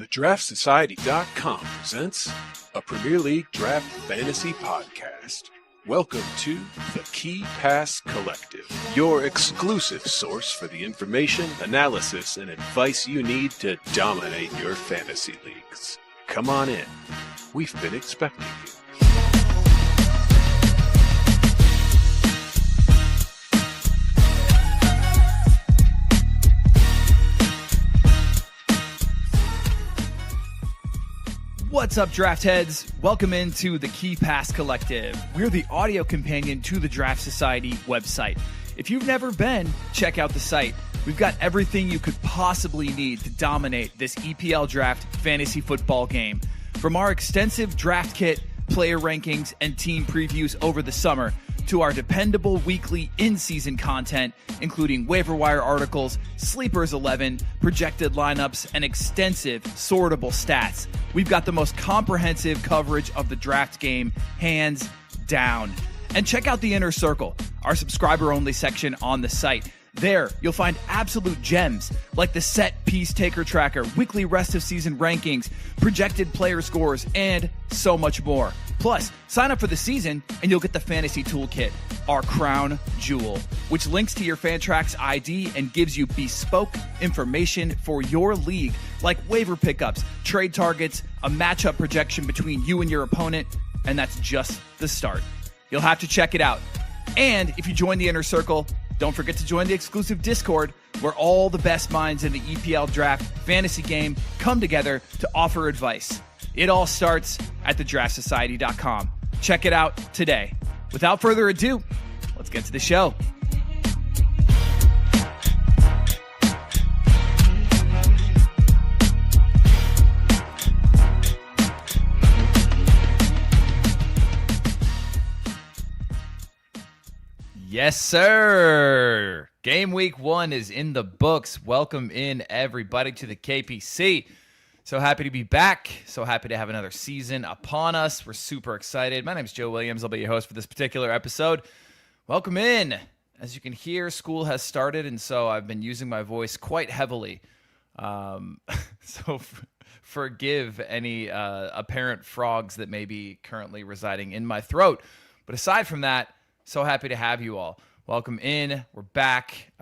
TheDraftSociety.com presents a Premier League Draft Fantasy Podcast. Welcome to the Key Pass Collective, your exclusive source for the information, analysis, and advice you need to dominate your fantasy leagues. Come on in. We've been expecting you. What's up, draft heads? Welcome into the Key Pass Collective. We're the audio companion to the Draft Society website. If you've never been, check out the site. We've got everything you could possibly need to dominate this EPL draft fantasy football game. From our extensive draft kit, player rankings, and team previews over the summer, to our dependable weekly in-season content, including waiver wire articles, Sleepers 11, projected lineups, and extensive sortable stats. We've got the most comprehensive coverage of the draft game, hands down. And check out the Inner Circle, our subscriber-only section on the site. There, you'll find absolute gems like the set piece taker tracker, weekly rest of season rankings, projected player scores, and so much more. Plus, sign up for the season and you'll get the Fantasy Toolkit, our crown jewel, which links to your Fantrax ID and gives you bespoke information for your league, like waiver pickups, trade targets, a matchup projection between you and your opponent, and that's just the start. You'll have to check it out. And if you join the Inner Circle, don't forget to join the exclusive Discord where all the best minds in the EPL draft fantasy game come together to offer advice. It all starts at thedraftsociety.com. Check it out today. Without further ado, let's get to the show. Yes, sir. Game week 1 is in the books. Welcome in, everybody, to the KPC. So happy to be back. So happy to have another season upon us. We're super excited. My name is Joe Williams. I'll be your host for this particular episode. Welcome in. As you can hear, school has started, and so I've been using my voice quite heavily. Forgive any apparent frogs that may be currently residing in my throat. But aside from that, so happy to have you all. Welcome in. We're back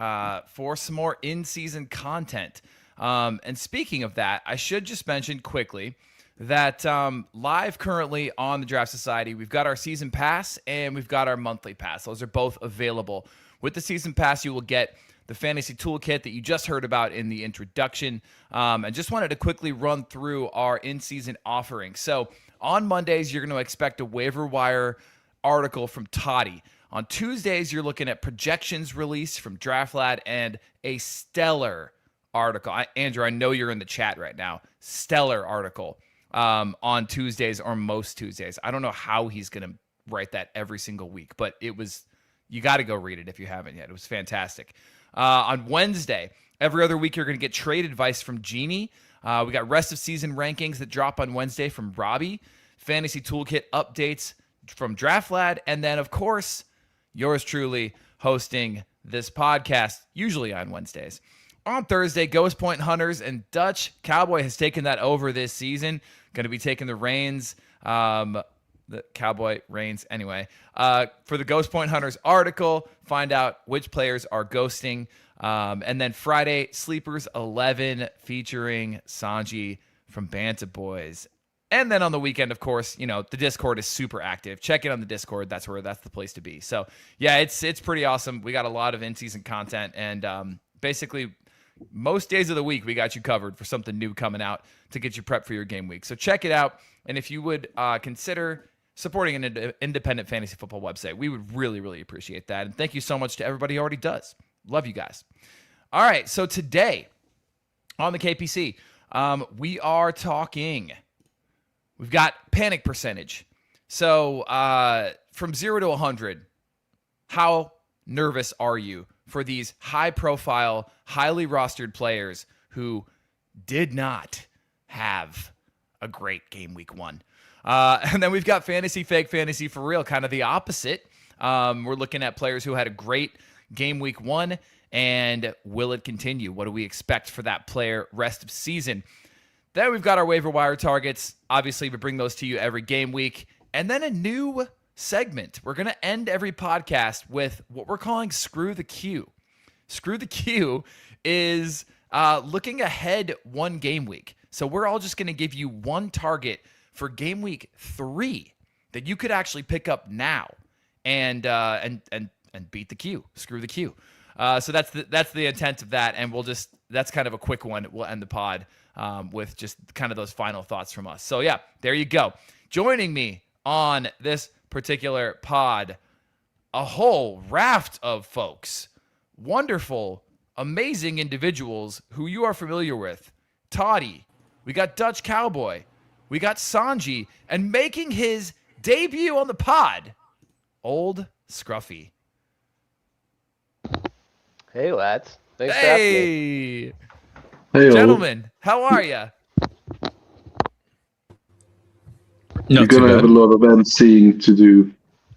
for some more in-season content. And speaking of that, I should just mention quickly that live currently on the Draft Society, we've got our season pass and we've got our monthly pass. Those are both available. With the season pass, you will get the fantasy toolkit that you just heard about in the introduction. And just wanted to quickly run through our in-season offering. So on Mondays, you're going to expect a waiver wire article from Toddy. On Tuesdays, you're looking at projections release from DraftLad and a stellar article. Andrew, I know you're in the chat right now. Stellar article on Tuesdays or most Tuesdays. I don't know how he's going to write that every single week, but you got to go read it if you haven't yet. It was fantastic. On Wednesday, every other week, you're going to get trade advice from Genie. We got rest of season rankings that drop on Wednesday from Robbie. Fantasy Toolkit updates from DraftLad. And then, of course, yours truly hosting this podcast, usually on Wednesdays. On Thursday, Ghost Point Hunters and Dutch Cowboy has taken that over this season. Going to be taking the reins, the Cowboy reins anyway, for the Ghost Point Hunters article, find out which players are ghosting. And then Friday, Sleepers 11 featuring Sanjy from Bantah Boys. And then on the weekend, of course, the Discord is super active. Check in on the Discord. That's the place to be. So yeah, it's pretty awesome. We got a lot of in-season content, and basically most days of the week we got you covered for something new coming out to get you prepped for your game week. So check it out. And if you would consider supporting an independent fantasy football website, we would really, really appreciate that. And thank you so much to everybody who already does. Love you guys. All right. So today on the KPC, we are talking. We've got panic percentage. So from 0 to 100, how nervous are you for these high-profile, highly rostered players who did not have a great game week 1? And then we've got fantasy, fake fantasy for real, kind of the opposite. We're looking at players who had a great game week 1, and will it continue? What do we expect for that player rest of season? Then we've got our waiver wire targets. Obviously, we bring those to you every game week. And then a new segment. We're going to end every podcast with what we're calling Screw the Queue. Screw the Queue is looking ahead one game week. So we're all just going to give you one target for game week 3 that you could actually pick up now and beat the queue. Screw the queue. So that's the intent of that. And that's kind of a quick one. We'll end the pod with just kind of those final thoughts from us. So yeah, there you go. Joining me on this particular pod, a whole raft of folks, wonderful, amazing individuals who you are familiar with. Toddy, we got Dutch Cowboy, we got Sanjy, and making his debut on the pod, Old Scruffy. Hey lads, thanks for having me. Hey, gentlemen, how are you? You're gonna have a lot of emceeing to do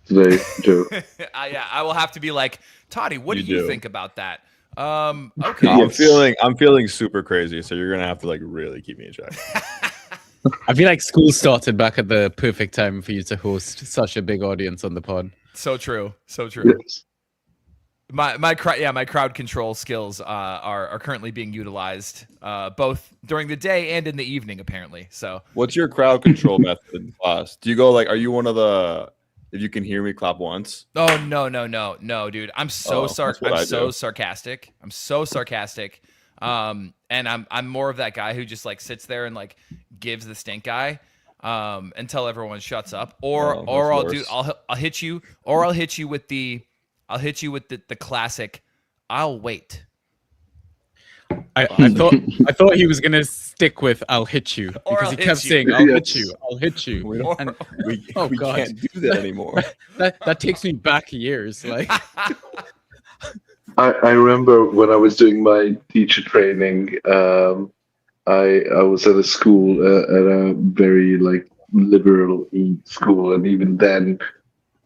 today, Joe. Yeah, I will have to be like, Toddy, what do you think about that? Okay. I'm feeling super crazy, so you're gonna have to like really keep me in check. I feel like school started back at the perfect time for you to host such a big audience on the pod. So true. Yes. My crowd control skills are currently being utilized both during the day and in the evening, apparently. So, what's your crowd control method in class? Do you go like, are you one of the, if you can hear me, clap once? Oh no, dude! I'm so sarcastic. I'm so sarcastic. And I'm more of that guy who just like sits there and like gives the stink eye until everyone shuts up, or I'll hit you with the classic I'll wait. I thought he was gonna stick with I'll hit you because he kept saying I'll hit you. We can't do that anymore. that takes me back years. Like I remember when I was doing my teacher training, I was at a school, at a very like liberal school, and even then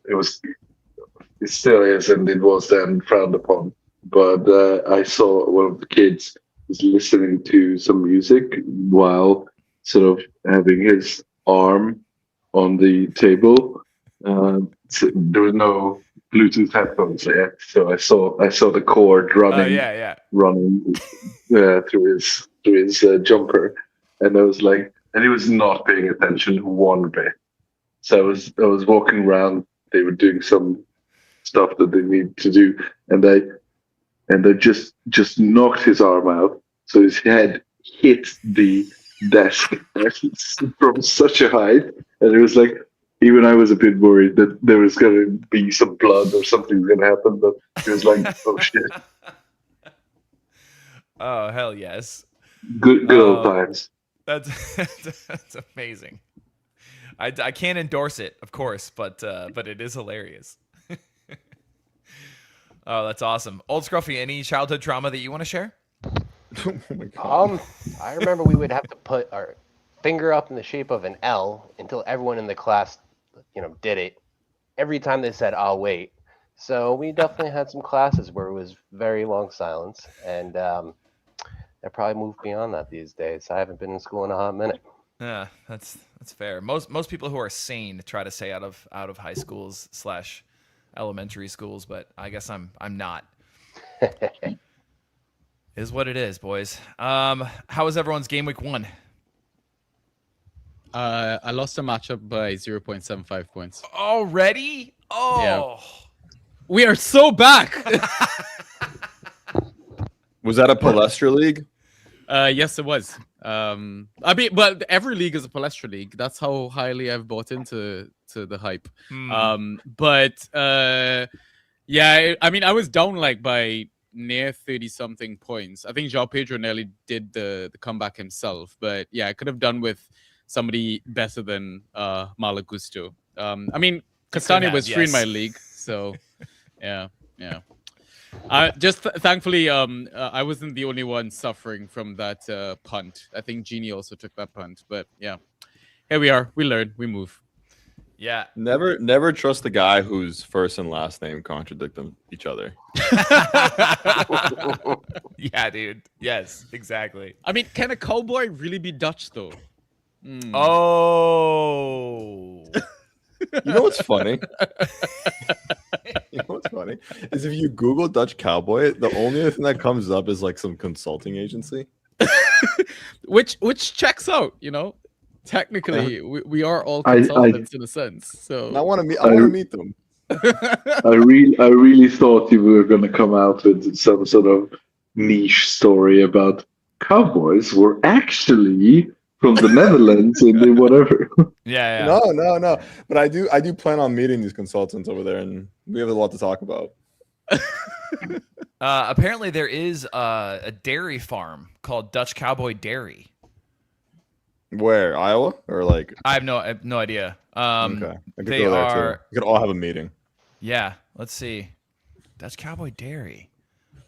it still is, and it was then frowned upon. But I saw one of the kids was listening to some music while sort of having his arm on the table. So there was no Bluetooth headphones yet, so I saw the cord running, running through his jumper, and I was like, and he was not paying attention one bit. So I was walking around. They were doing some stuff that they need to do, and they just knocked his arm out, so his head hit the desk from such a height, and it was like, even I was a bit worried that there was going to be some blood or something's going to happen, but it was like, oh shit. Oh hell yes. Good old times. That's amazing. I can't endorse it, of course, but it is hilarious. Oh, that's awesome. Old Scruffy, any childhood trauma that you want to share? Oh my God. I remember we would have to put our finger up in the shape of an L until everyone in the class, did it. Every time they said, "I'll wait." So we definitely had some classes where it was very long silence, and I probably moved beyond that these days. I haven't been in school in a hot minute. Yeah, that's fair. Most people who are sane try to stay out of high schools / elementary schools, but I guess I'm not. Is what it is, boys. How was everyone's game week 1? I lost a matchup by 0.75 points. Already? Oh, yeah. We are so back. Was that a Palestra league? Yes, it was. But every league is a Palestra league. That's how highly I've bought into the hype. Yeah, I mean, I was down like by near 30-something points. I think João Pedro nearly did the comeback himself. But yeah, I could have done with somebody better than Malagusto. I mean, Castani was free in my league, so yeah. Thankfully, I wasn't the only one suffering from that punt. I think Genie also took that punt, but yeah, here we are. We learn, we move. Yeah. Never trust the guy whose first and last name contradict each other. Yeah, dude. Yes, exactly. I mean, can a cowboy really be Dutch though? Oh. You know what's funny? You know what's funny is if you Google Dutch cowboy, the only other thing that comes up is like some consulting agency. which checks out, you know. Technically, we are all I- consultants in a sense. And So I want to meet them. I really thought you were going to come out with some sort of niche story about cowboys were actually from the Netherlands and they whatever. Yeah. No. But I do plan on meeting these consultants over there, and we have a lot to talk about. Apparently, there is a dairy farm called Dutch Cowboy Dairy. Where, Iowa, or like? I have no idea. Okay, I could they go there are. too. We could all have a meeting. Yeah. Let's see. Dutch Cowboy Dairy.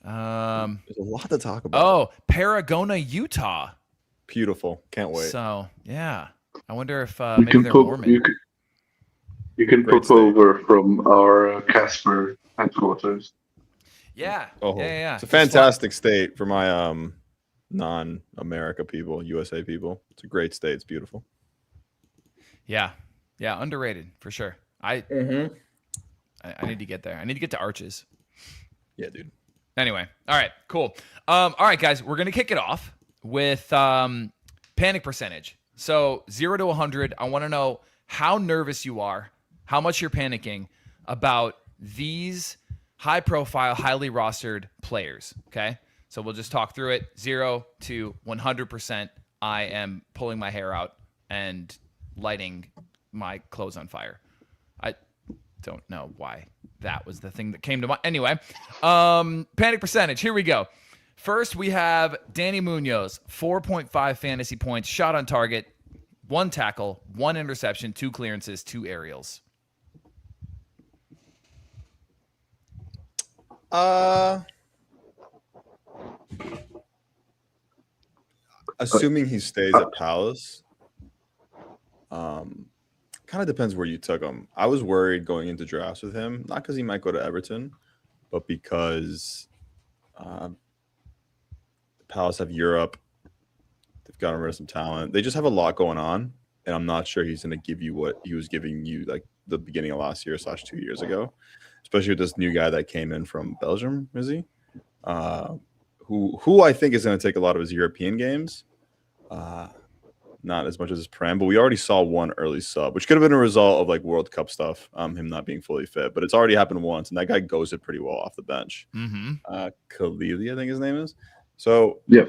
There's a lot to talk about. Oh, Paragona, Utah. Beautiful. Can't wait. So yeah, I wonder if You maybe can they're pop, Mormon. you can Great pop state. over from our Casper headquarters. Yeah. Oh, Yeah. It's a fantastic state for my non-America people, USA people. It's a great state. It's beautiful. Yeah. Underrated for sure. I need to get there. I need to get to Arches. Yeah, dude. Anyway, all right, cool. All right, guys, we're gonna kick it off with panic percentage. So 0 to 100. I want to know how nervous you are, how much you're panicking about these high-profile, highly rostered players. Okay, so we'll just talk through it. 0 to 100%. I am pulling my hair out and lighting my clothes on fire. I don't know why that was the thing that came to mind. Anyway, panic percentage. Here we go. First, we have Danny Munoz, 4.5 fantasy points, shot on target, 1 tackle, 1 interception, 2 clearances, 2 aerials. Assuming he stays at Palace, kind of depends where you took him. I was worried going into drafts with him, not because he might go to Everton, but because Palace have Europe. They've gotten rid of some talent. They just have a lot going on, and I'm not sure he's going to give you what he was giving you like the beginning of last year / 2 years ago, especially with this new guy that came in from Belgium, is he? Who I think is going to take a lot of his European games. Not as much as his Prem, but we already saw 1 early sub, which could have been a result of like World Cup stuff, him not being fully fit, but it's already happened once, and that guy goes it pretty well off the bench. Khalili, I think his name is. So yeah,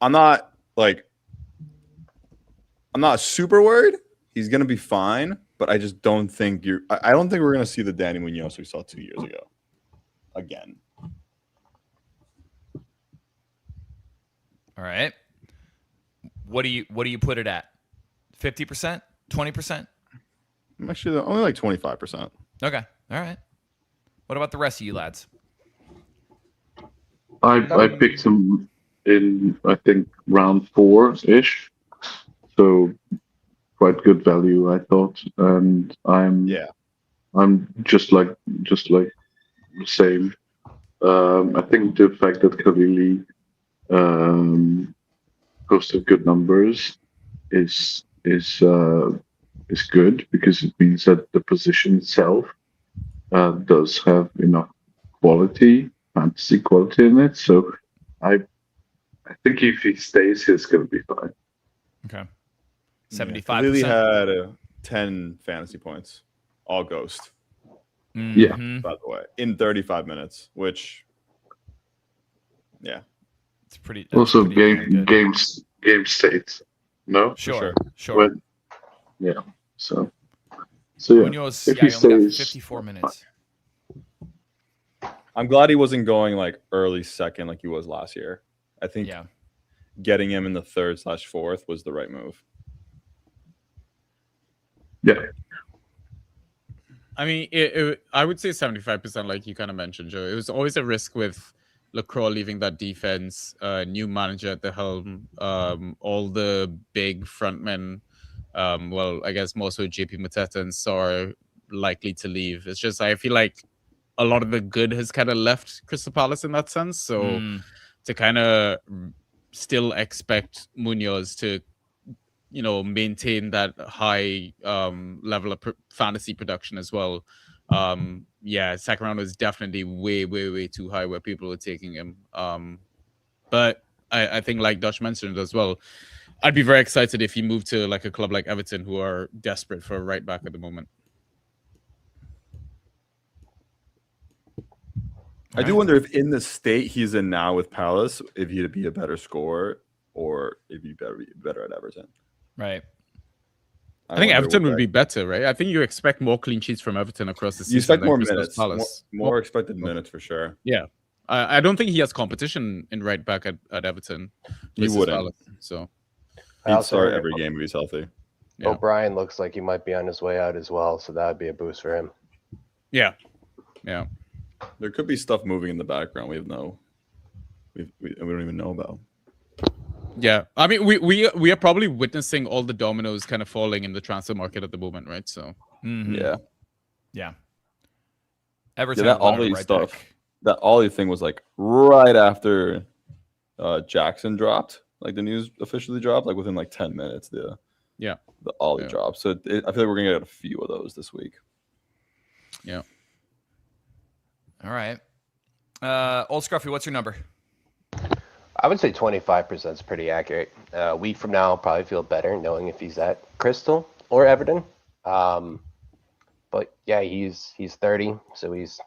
I'm not super worried. He's going to be fine, but I just don't think I don't think we're going to see the Danny Munoz we saw 2 years ago again. All right. What do you put it at? 50%? 20%? I'm actually only like 25%. Okay. All right. What about the rest of you lads? I picked him in, I think, round 4-ish. So quite good value, I thought. And I'm just like the same. I think the fact that Khalili posted good numbers is good, because it means that the position itself does have enough fantasy quality in it. So I think if he stays, he's going to be fine. Okay. 75%. Lily had 10 fantasy points, all ghost. Yeah. By the way, in 35 minutes, which, yeah, it's pretty. Also, pretty game state. No. Sure. But, yeah. So yeah. Munoz, if he he only got stays, 54 minutes. I'm glad he wasn't going like early second like he was last year. I think getting him in the 3rd/4th was the right move. Yeah. I mean, I would say 75%, like you kind of mentioned, Joe. It was always a risk with Lacroix leaving that defense, new manager at the helm, all the big frontmen. Well, I guess most of JP Mateta and Saar are likely to leave. It's just I feel like a lot of the good has kind of left Crystal Palace in that sense. So to kind of still expect Munoz to, maintain that high level of fantasy production as well. Second round was definitely way, way, way too high where people were taking him. But I think, like Dutch mentioned as well, I'd be very excited if he moved to like a club like Everton, who are desperate for a right back at the moment. I do wonder if in the state he's in now with Palace, if he'd be a better scorer or if he'd be better at Everton. Right. I think Everton would be better, right? I think you expect more clean sheets from Everton across the season. You expect more Crystal minutes, Palace. more expected minutes for sure. Yeah. I don't think he has competition in right back at Everton. He wouldn't. Palace, so he'd start every game if he's healthy. Yeah. O'Brien looks like he might be on his way out as well, so that would be a boost for him. Yeah. There could be stuff moving in the background we don't even know about. Yeah, I mean, we are probably witnessing all the dominoes kind of falling in the transfer market at the moment, right? So yeah. Everton, that Ollie stuff. Back. That Ollie thing was like right after Jackson dropped, like the news officially dropped, like within like 10 minutes. The Ollie drop. So I feel like we're gonna get a few of those this week. Yeah. All right. Old Scruffy, what's your number? I would say 25% is pretty accurate. A week from now, I'll probably feel better knowing if he's at Crystal or Everton. But yeah, he's 30, so he's,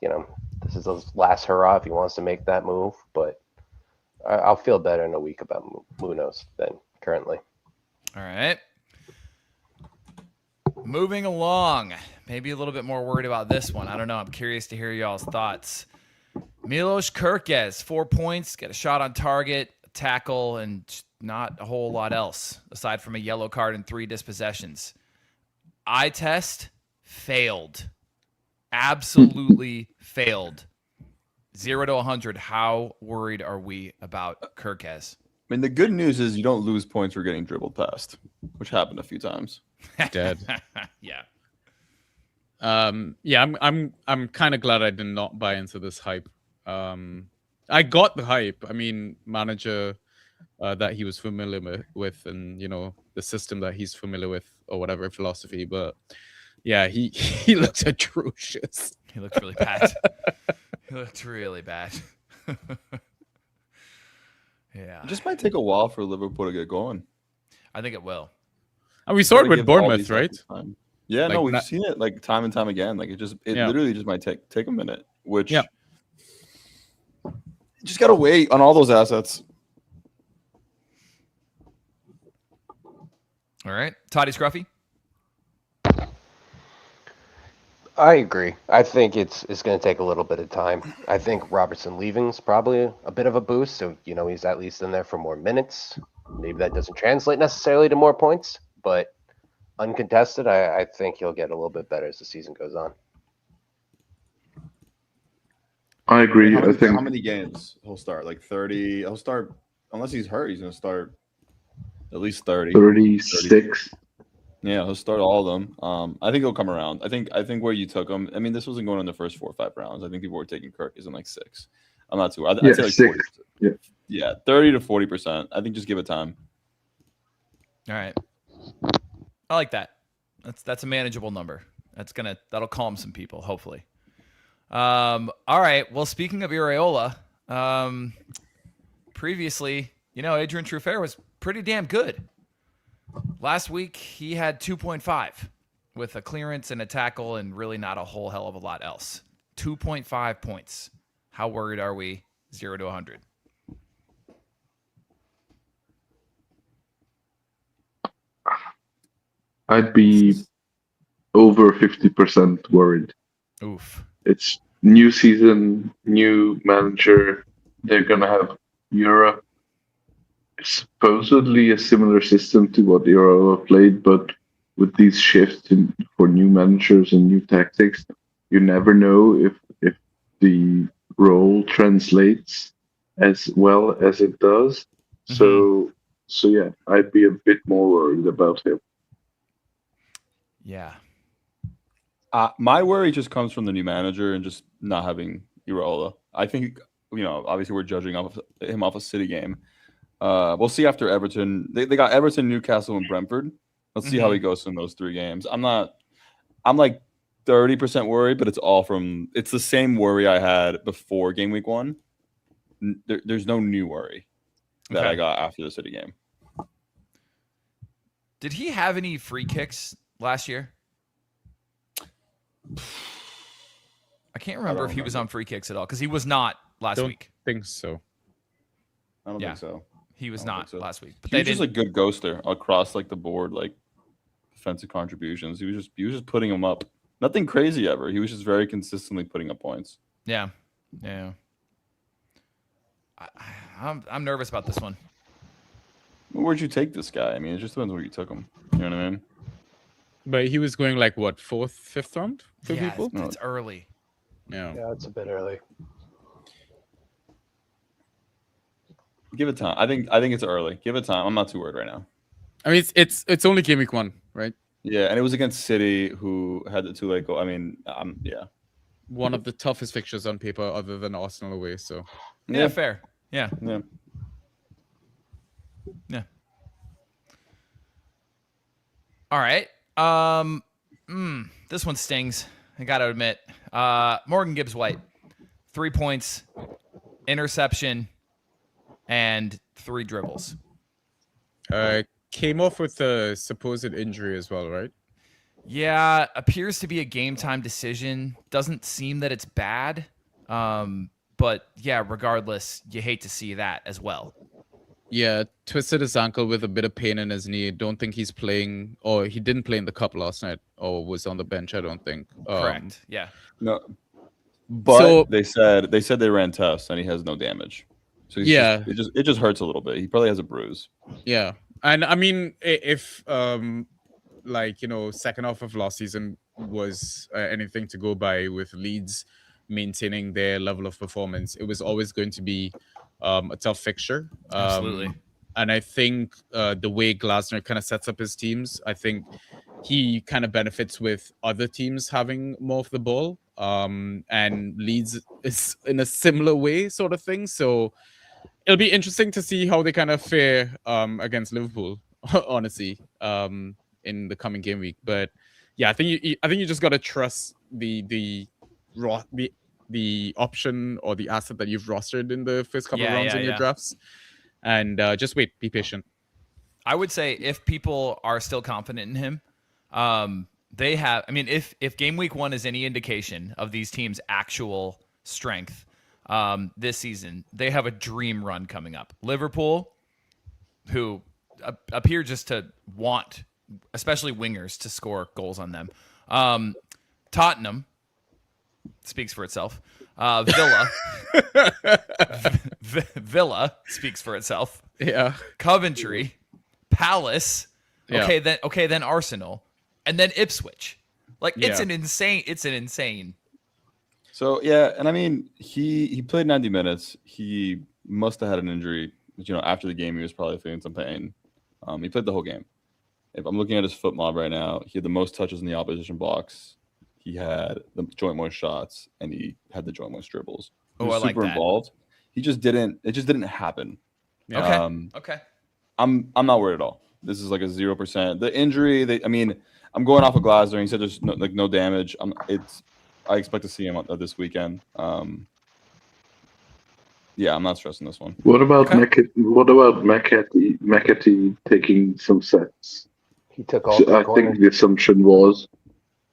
this is his last hurrah if he wants to make that move. But I'll feel better in a week about Munoz than currently. All right. Moving along. Maybe a little bit more worried about this one. I don't know. I'm curious to hear y'all's thoughts. Milos Kerkez, 4 points, get a shot on target, a tackle, and not a whole lot else aside from a yellow card and 3 dispossessions. Eye test failed. Absolutely failed. 0 to 100. How worried are we about Kerkez? I mean, the good news is you don't lose points for getting dribbled past, which happened a few times. Dead. Yeah. I'm kind of glad I did not buy into this hype. I got the hype. I mean, manager that he was familiar with, and the system that he's familiar with, or whatever philosophy. But yeah, he looks atrocious. He looked really bad. He looked really bad. Yeah. It just might take a while for Liverpool to get going. I think it will. And we saw it with Bournemouth, right? Yeah, no, we've seen it like time and time again. Like it literally just might take a minute. Which you just gotta wait on all those assets. All right, Toddy Scruffy. I agree. I think it's going to take a little bit of time. I think Robertson leaving is probably a bit of a boost. So, he's at least in there for more minutes. Maybe that doesn't translate necessarily to more points, but uncontested, I think he'll get a little bit better as the season goes on. I agree. I think how many games he'll start? Like 30. He'll start, unless he's hurt, he's going to start at least 30. 36. Yeah, he'll start all of them. I think he'll come around. I think where you took him. I mean, this wasn't going in the first 4 or 5 rounds. I think people were taking Kirk in like 6. I'm not too. I'd say like 6. 40%. Yeah, 30 to 40%. I think just give it time. All right, I like that. That's a manageable number. That'll calm some people, hopefully. All right. Well, speaking of Iraola, previously, Adrian Truffert was pretty damn good. Last week, he had 2.5 with a clearance and a tackle and really not a whole hell of a lot else. 2.5 points. How worried are we? 0 to 100. I'd be over 50% worried. Oof. It's new season, new manager. They're going to have Europe. Supposedly a similar system to what Iraola played, but with these shifts for new managers and new tactics, you never know if the role translates as well as it does. Mm-hmm. So yeah, I'd be a bit more worried about him. Yeah. My worry just comes from the new manager and just not having Iraola. I think obviously we're judging him off a City game. We'll see after Everton. They got Everton, Newcastle, and Brentford. Let's see how he goes in those 3 games. I'm like 30% worried, but it's the same worry I had before game week 1. There's no new worry that I got after the City game. Did he have any free kicks last year? I can't remember if he was on free kicks at all because he was not last week. Think so. I don't think so. He was not last week. But he was just a good ghoster across like the board, like defensive contributions. He was just putting them up. Nothing crazy ever. He was just very consistently putting up points. Yeah. I'm nervous about this one. Where'd you take this guy? I mean, it just depends where you took him. You know what I mean? But he was going like what, 4th, 5th round for people? It's early. Yeah, it's a bit early. Give it time. I think it's early. Give it time. I'm not too worried right now. I mean, it's only game week 1, right? Yeah, and it was against City, who had the 2 late goal. I mean, yeah. One of the toughest fixtures on paper, other than Arsenal away. So yeah, fair. Yeah. All right. This one stings. I got to admit. Morgan Gibbs-White, 3 points, interception, and 3 dribbles. Came off with a supposed injury as well, right? Yeah, appears to be a game time decision. Doesn't seem that it's bad. But yeah, regardless, you hate to see that as well. Yeah, twisted his ankle with a bit of pain in his knee. Don't think he's playing, or he didn't play in the cup last night, or was on the bench. I don't think. Correct. Yeah. No. But they said they ran tests and he has no damage. So it just hurts a little bit. He probably has a bruise. Yeah, and I mean, if second half of last season was anything to go by with Leeds maintaining their level of performance, it was always going to be a tough fixture. Absolutely. And I think the way Glasner kind of sets up his teams, I think he kind of benefits with other teams having more of the ball. And Leeds is in a similar way, sort of thing. So it'll be interesting to see how they kind of fare against Liverpool, honestly, in the coming game week. But yeah, I think you just got to trust the option or the asset that you've rostered in the first couple of rounds in your drafts, and just wait, be patient. I would say if people are still confident in him, they have. I mean, if game week 1 is any indication of these teams' actual strength this season, they have a dream run coming up. Liverpool, who appear just to want, especially wingers, to score goals on them. Tottenham speaks for itself. Villa, Villa speaks for itself. Yeah. Coventry, Palace. Okay, then Arsenal, and then Ipswich. It's an insane. So yeah, and I mean, he played 90 minutes. He must have had an injury. After the game, he was probably feeling some pain. He played the whole game. If I'm looking at his foot mob right now, he had the most touches in the opposition box. He had the joint moist shots, and he had the joint moist dribbles. He was super involved. It just didn't happen. Yeah. Okay. I'm not worried at all. This is like a 0%. The injury, I'm going off of Glasner. He said there's no damage. I expect to see him this weekend. Yeah, I'm not stressing this one. What about McAtee taking some sets? He took all. So I think the assumption was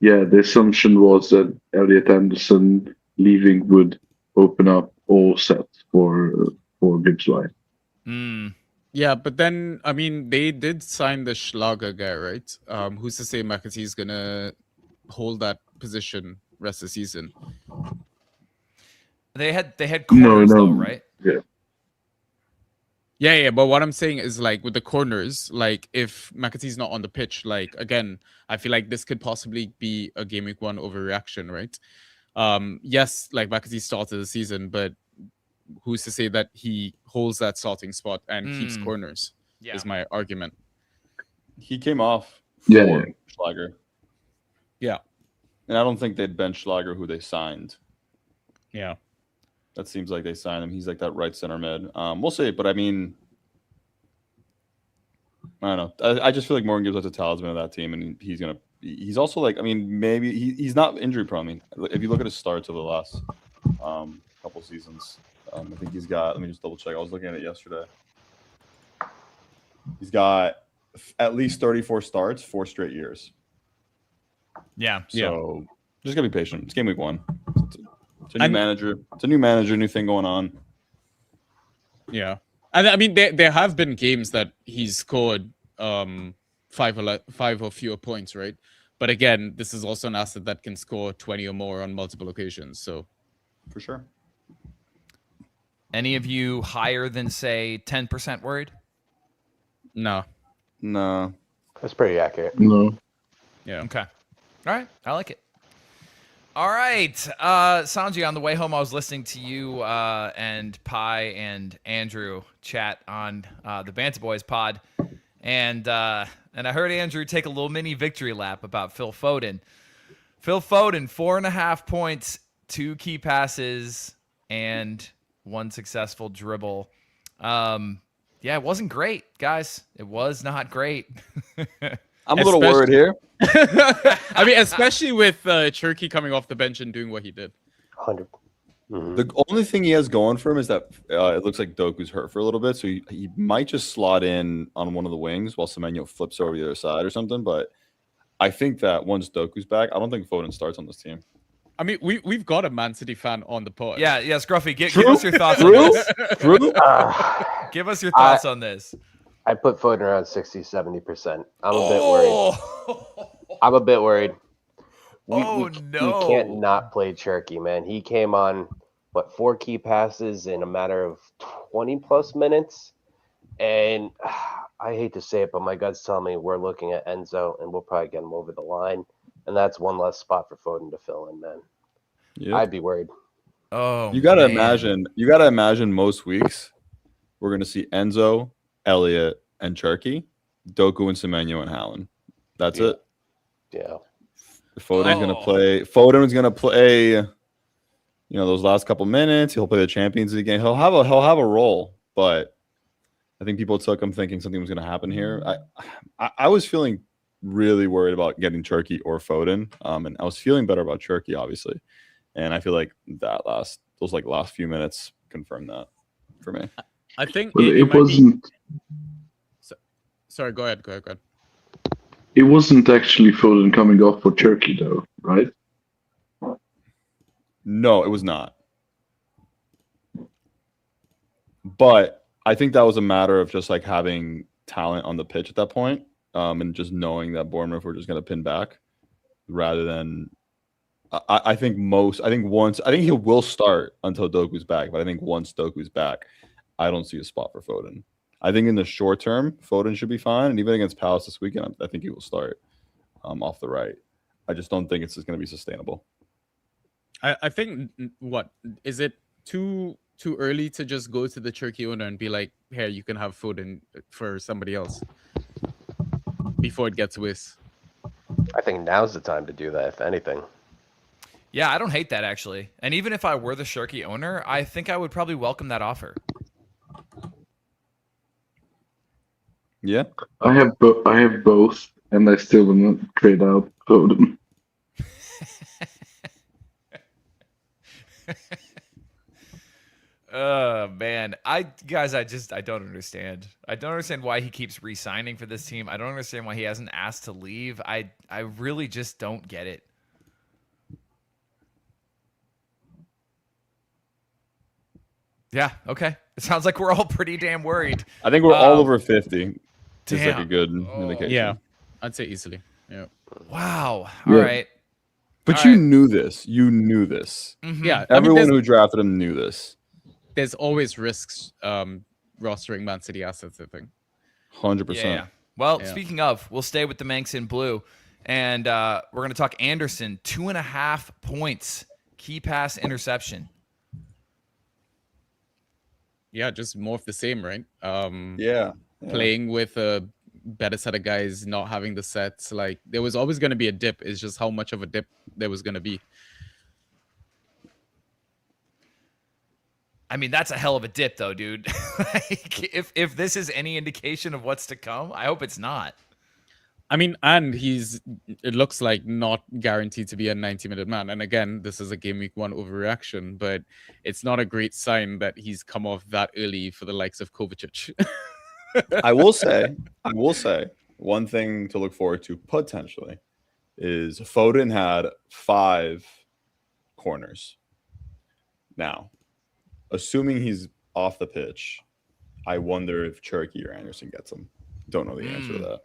that Elliot Anderson leaving would open up all sets for Gibbs-White. Yeah, but then they did sign the Schlager guy, right? Who's to say McAtee's gonna hold that position rest of the season? They had corners though, right? Yeah. Yeah, but what I'm saying is with the corners, if McAtee's not on the pitch, again, I feel like this could possibly be a game week 1 overreaction, right? Yes, McAtee started the season, but who's to say that he holds that starting spot and keeps corners? Yeah. Is my argument. He came off for Schlager. Yeah. And I don't think they'd bench Schlager, who they signed. Yeah. That seems like they signed him. He's like that right center mid. We'll see, but I mean, I don't know. I just feel like Morgan gives us a talisman of that team, and he's also like, I mean, maybe he's not injury prone. I mean, if you look at his starts over the last couple seasons, I think he's got. Let me just double check. I was looking at it yesterday. He's got at least 34 starts, 4 straight years. Yeah. So just gotta be patient. It's game week 1. It's a new manager. It's a new manager, new thing going on. Yeah. And I mean, there have been games that he's scored 5 or fewer points, right? But again, this is also an asset that can score 20 or more on multiple occasions. So, for sure. Any of you higher than, say, 10% worried? No. That's pretty accurate. No. Yeah. Okay. All right. I like it. All right. Sanjy, on the way home, I was listening to you and Pi and Andrew chat on the Bantah Boys pod. And I heard Andrew take a little mini victory lap about Phil Foden. Phil Foden, 4.5 points, 2 key passes, and 1 successful dribble. Yeah, it wasn't great, guys. It was not great. I'm a little worried here. I mean, especially with Cherky coming off the bench and doing what he did. 100. Mm-hmm. The only thing he has going for him is that it looks like Doku's hurt for a little bit, so he might just slot in on one of the wings while Semenyo flips over the other side or something. But I think that once Doku's back, I don't think Foden starts on this team. I mean, we've got a Man City fan on the pod. Yeah, Scruffy, give us your thoughts on this. Give us your thoughts on this. I put Foden around 60-70%. I'm a bit worried. I'm a bit worried. We can't not play Cherky, man. He came on, 4 key passes in a matter of 20-plus minutes? And I hate to say it, but my gut's telling me we're looking at Enzo, and we'll probably get him over the line. And that's one less spot for Foden to fill in, man. Yep. I'd be worried. Oh, you gotta imagine most weeks we're gonna see Enzo, Elliott, and Cherky, Doku, and Semenyo, and Haaland. That's it. Yeah. Foden's gonna play. Those last couple minutes. He'll play the Champions League game. He'll have a role, but I think people took him thinking something was gonna happen here. I was feeling really worried about getting Cherky or Foden, and I was feeling better about Cherky, obviously. And I feel like those last few minutes confirmed that for me. I think it wasn't. Sorry, go ahead. It wasn't actually Foden coming off for Cherky, though, right? No, it was not. But I think that was a matter of just having talent on the pitch at that point, and just knowing that Bournemouth were just going to pin back, rather than. I think he will start until Doku's back, but I think once Doku's back, I don't see a spot for Foden. I think in the short term, Foden should be fine, and even against Palace this weekend, I think he will start off the right. I just don't think it's just going to be sustainable. I think is it too early to just go to the Cherky owner and be like, "Here, you can have Foden for somebody else," before it gets worse? I think now's the time to do that, if anything. Yeah, I don't hate that, actually. And even if I were the Cherky owner, I think I would probably welcome that offer. Yeah, I have both, and I still will not trade out Foden. Oh man, I don't understand. I don't understand why he keeps re-signing for this team. I don't understand why he hasn't asked to leave. I really just don't get it. Yeah, okay. It sounds like we're all pretty damn worried. I think we're all over 50. It's Damn. a good indication. Yeah, I'd say easily. Yeah. Wow. All right. But you knew this. Mm-hmm. Yeah. Everyone who drafted him knew this. There's always risks rostering Man City assets, I think. 100%. Yeah. Well, speaking of, we'll stay with the Manx in blue. And we're going to talk Anderson, 2.5 points. Key pass interception. Yeah, just more of the same, right? Playing with a better set of guys, not having the sets. There was always going to be a dip. It's just how much of a dip there was going to be. I mean, that's a hell of a dip, though, dude. Like, if this is any indication of what's to come, I hope it's not. I mean, and it looks like not guaranteed to be a 90-minute man. And again, this is a game week 1 overreaction, but it's not a great sign that he's come off that early for the likes of Kovacic. I will say, one thing to look forward to potentially is Foden had 5 corners. Now, assuming he's off the pitch, I wonder if Cherky or Anderson gets him. Don't know the answer to that.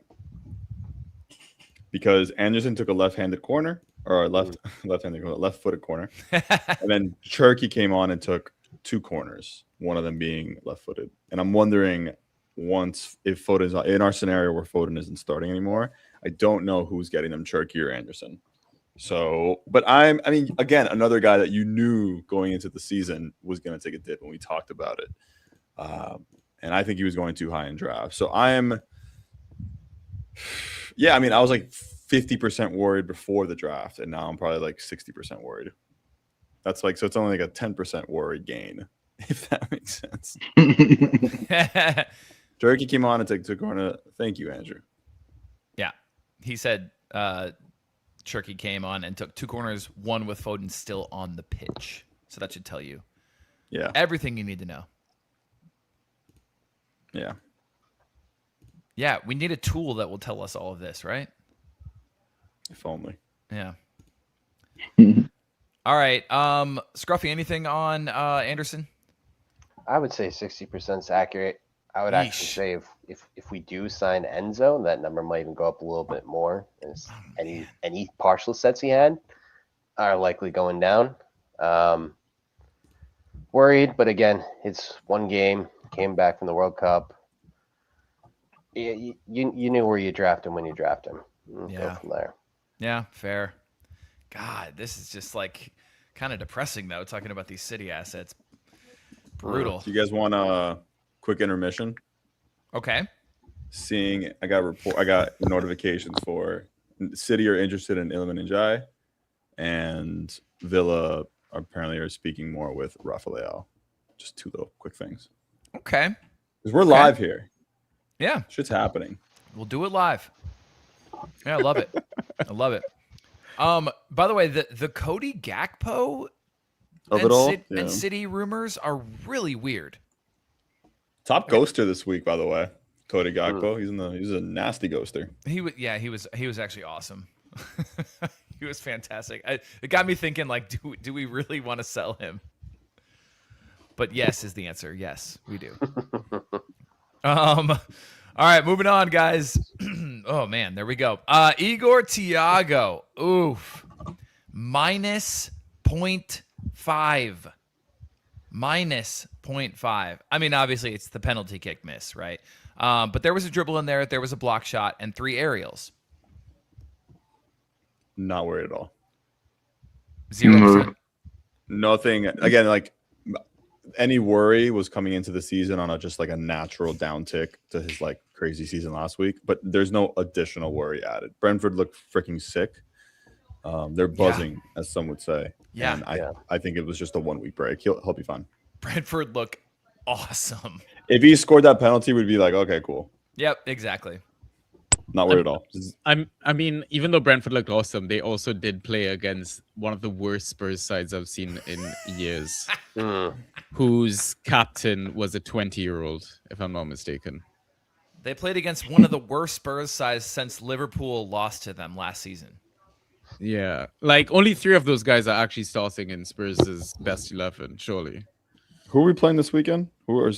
Because Anderson took a left-handed corner or left-footed corner, and then Cherky came on and took 2 corners, one of them being left-footed. And I'm wondering if Foden's in our scenario where Foden isn't starting anymore, I don't know who's getting them, Cherky or Anderson. So, but I mean, again, another guy that you knew going into the season was going to take a dip, and we talked about it. And I think he was going too high in draft. So yeah, I mean, I was like 50% worried before the draft, and now I'm probably like 60% worried. That's like, so it's only like a 10% worry gain, if that makes sense. Jerky came on and took a corner. Thank you, Andrew. Yeah. He said Cherky came on and took 2 corners, one with Foden still on the pitch. So that should tell you everything you need to know. Yeah. Yeah, we need a tool that will tell us all of this, right? If only. Yeah. All right. Scruffy, anything on Anderson? I would say 60% is accurate. I would actually say if we do sign Enzo, that number might even go up a little bit more. Any partial sets he had are likely going down. Worried, but again, it's one game. Came back from the World Cup. You knew where you draft him when you draft him. Go from there. Yeah, fair. God, this is just like kind of depressing though. Talking about these City assets, brutal. Do you guys want a quick intermission? Okay. I got notifications for City are interested in Iliman Ndiaye, and Villa apparently are speaking more with Rafael. Just 2 little quick things. Okay. Because we're live here. Yeah. Shit's happening. We'll do it live. Yeah, I love it. I love it. By the way, the Cody Gakpo and City rumors are really weird. Top ghoster this week, by the way. Cody Gakpo. He's a nasty ghoster. He was actually awesome. He was fantastic. It got me thinking, like, do we really want to sell him? But yes is the answer. Yes, we do. All right, moving on, guys. Oh man, there we go. Igor Thiago. Oof. -0.5. -0.5. I mean, obviously it's the penalty kick miss, right? But there was a dribble in there, there was a block shot, and 3 aerials. Not worried at all. 0%. Nothing. Again, like any worry was coming into the season on just like a natural downtick to his like crazy season last week, but there's no additional worry added. Brentford looked freaking sick. They're buzzing, as some would say. Yeah. And I think it was just a 1 week break. He'll be fine. Brentford look awesome. If he scored that penalty, we'd be like, okay, cool. Yep, exactly. Not worried at all. I mean, even though Brentford looked awesome, they also did play against one of the worst Spurs sides I've seen in years, whose captain was a 20-year-old, if I'm not mistaken. They played against one of the worst Spurs sides since Liverpool lost to them last season. Yeah, like only 3 of those guys are actually starting in Spurs' best 11, surely. Who are we playing this weekend? Who are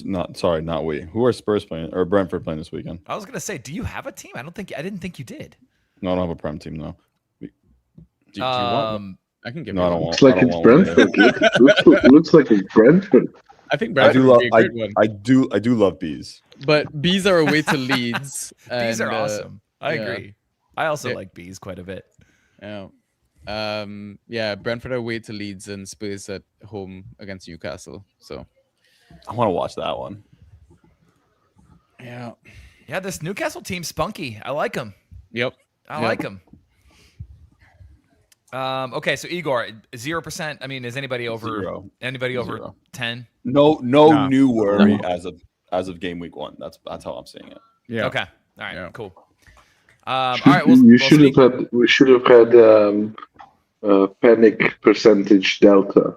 Spurs playing or Brentford playing this weekend? I was gonna say, do you have a team? I didn't think you did. No, I don't have a Prem team, no. Do you want? I can give you. No, I don't want. Looks like it's Brentford. Looks like it's Brentford. I think Brentford would be a great one. I do love bees. But bees are away to Leeds. Bees are awesome. I agree. I also like bees quite a bit. Yeah. Brentford are away to Leeds and Spurs at home against Newcastle. So I want to watch that one. Yeah. Yeah, this Newcastle team's spunky. I like them. Yep. I like them. Okay, so Igor, 0%. I mean, is anybody over Zero. anybody over Zero. 10? No Nah. new worry No. as of game week 1. That's how I'm seeing it. Yeah. Okay. All right. Yeah. Cool. All right. We'll speak. We should have had panic percentage delta.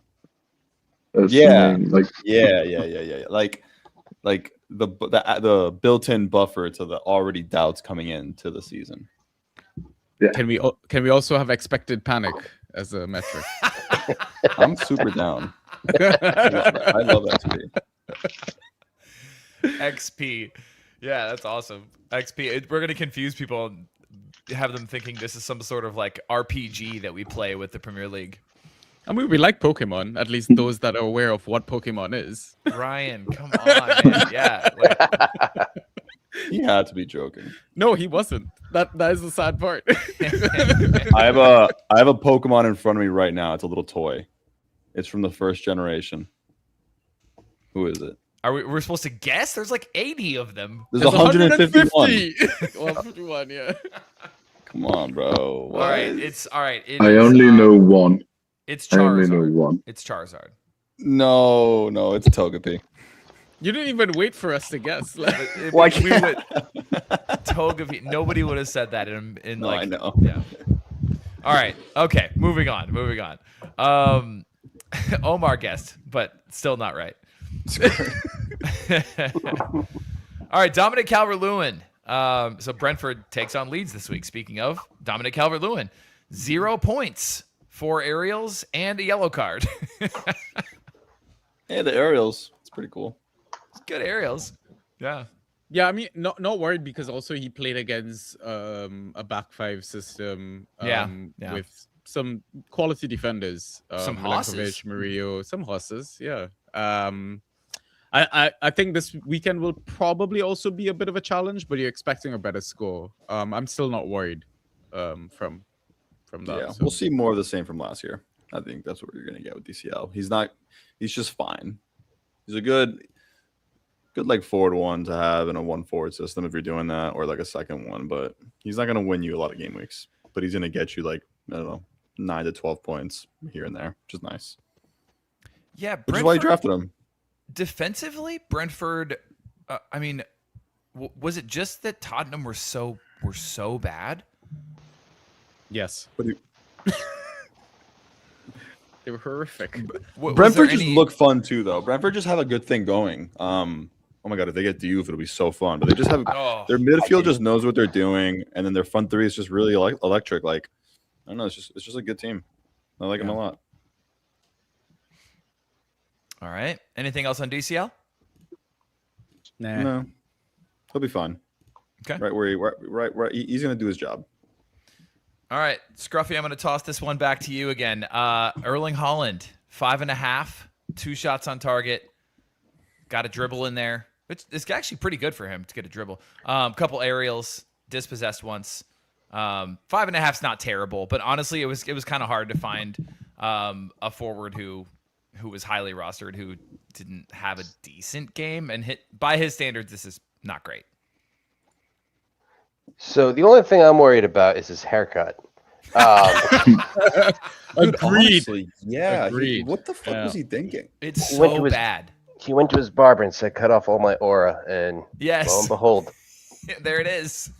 As the Yeah. main, like Yeah. Like the built-in buffer to the already doubts coming into the season. Can we also have expected panic as a metric? I'm super down. I love XP. XP. Yeah, that's awesome. XP. We're gonna confuse people and have them thinking this is some sort of like RPG that we play with the Premier League. I mean, we like Pokemon. At least those that are aware of what Pokemon is. Ryan, come on, man. Yeah. Like, He had to be joking. No, he wasn't. That is the sad part. I have a Pokemon in front of me right now. It's a little toy. It's from the first generation. Who is it? we're supposed to guess? There's like 80 of them. There's 151. 151, yeah. Come on, bro. All right. It's all right. It I is, only know one. It's I only know Charizard. one. It's Charizard. No, it's Togepi. You didn't even wait for us to guess. If Why we would Togepi, nobody would have said that in No, like I know. Yeah. All right. Okay. Moving on. Omar guessed, but still not right. All right. Dominic Calvert-Lewin. So Brentford takes on Leeds this week. Speaking of Dominic Calvert-Lewin, 0 points, 4 aerials, and a yellow card. Hey, the aerials. It's pretty cool. Good aerials. Yeah. Yeah, I mean, not worried because also he played against a back five system. Yeah. With some quality defenders. Some Milinkovic, hosses. Murillo, some hosses. Yeah. I think this weekend will probably also be a bit of a challenge, but you're expecting a better score. I'm still not worried from that. Yeah, so. we'll see more of the same from last year. I think that's what you're going to get with DCL. He's just fine. He's a good like forward one to have in a 1-forward system if you're doing that, or like a second one, but he's not going to win you a lot of game weeks, but he's going to get you like, I don't know, 9 to 12 points here and there, which is nice. Yeah. Which is why you drafted him. Defensively, Brentford. I mean, was it just that Tottenham were so bad? Yes. But They were horrific. Brentford just look fun too, though. Brentford just have a good thing going. Oh my god, if they get Diouf, it'll be so fun. But they just have their midfield just knows what they're doing, and then their front three is just really electric. Like, I don't know, it's just a good team. I like them a lot. All right. Anything else on DCL? Nah. No, he'll be fine. Okay. Right. He's gonna do his job. All right, Scruffy, I'm going to toss this one back to you again. Erling Haaland, 5.5, 2 shots on target. Got a dribble in there. It's actually pretty good for him to get a dribble. Couple aerials, dispossessed once. 5.5's not terrible, but honestly, it was kind of hard to find a forward who was highly rostered who didn't have a decent game, and by his standards, this is not great. So the only thing I'm worried about is his haircut. Agreed. Honestly, yeah. Agreed. What the fuck was he thinking? It's went so to his- bad. He went to his barber and said, "Cut off all my aura," and Yes. lo and behold, There it is.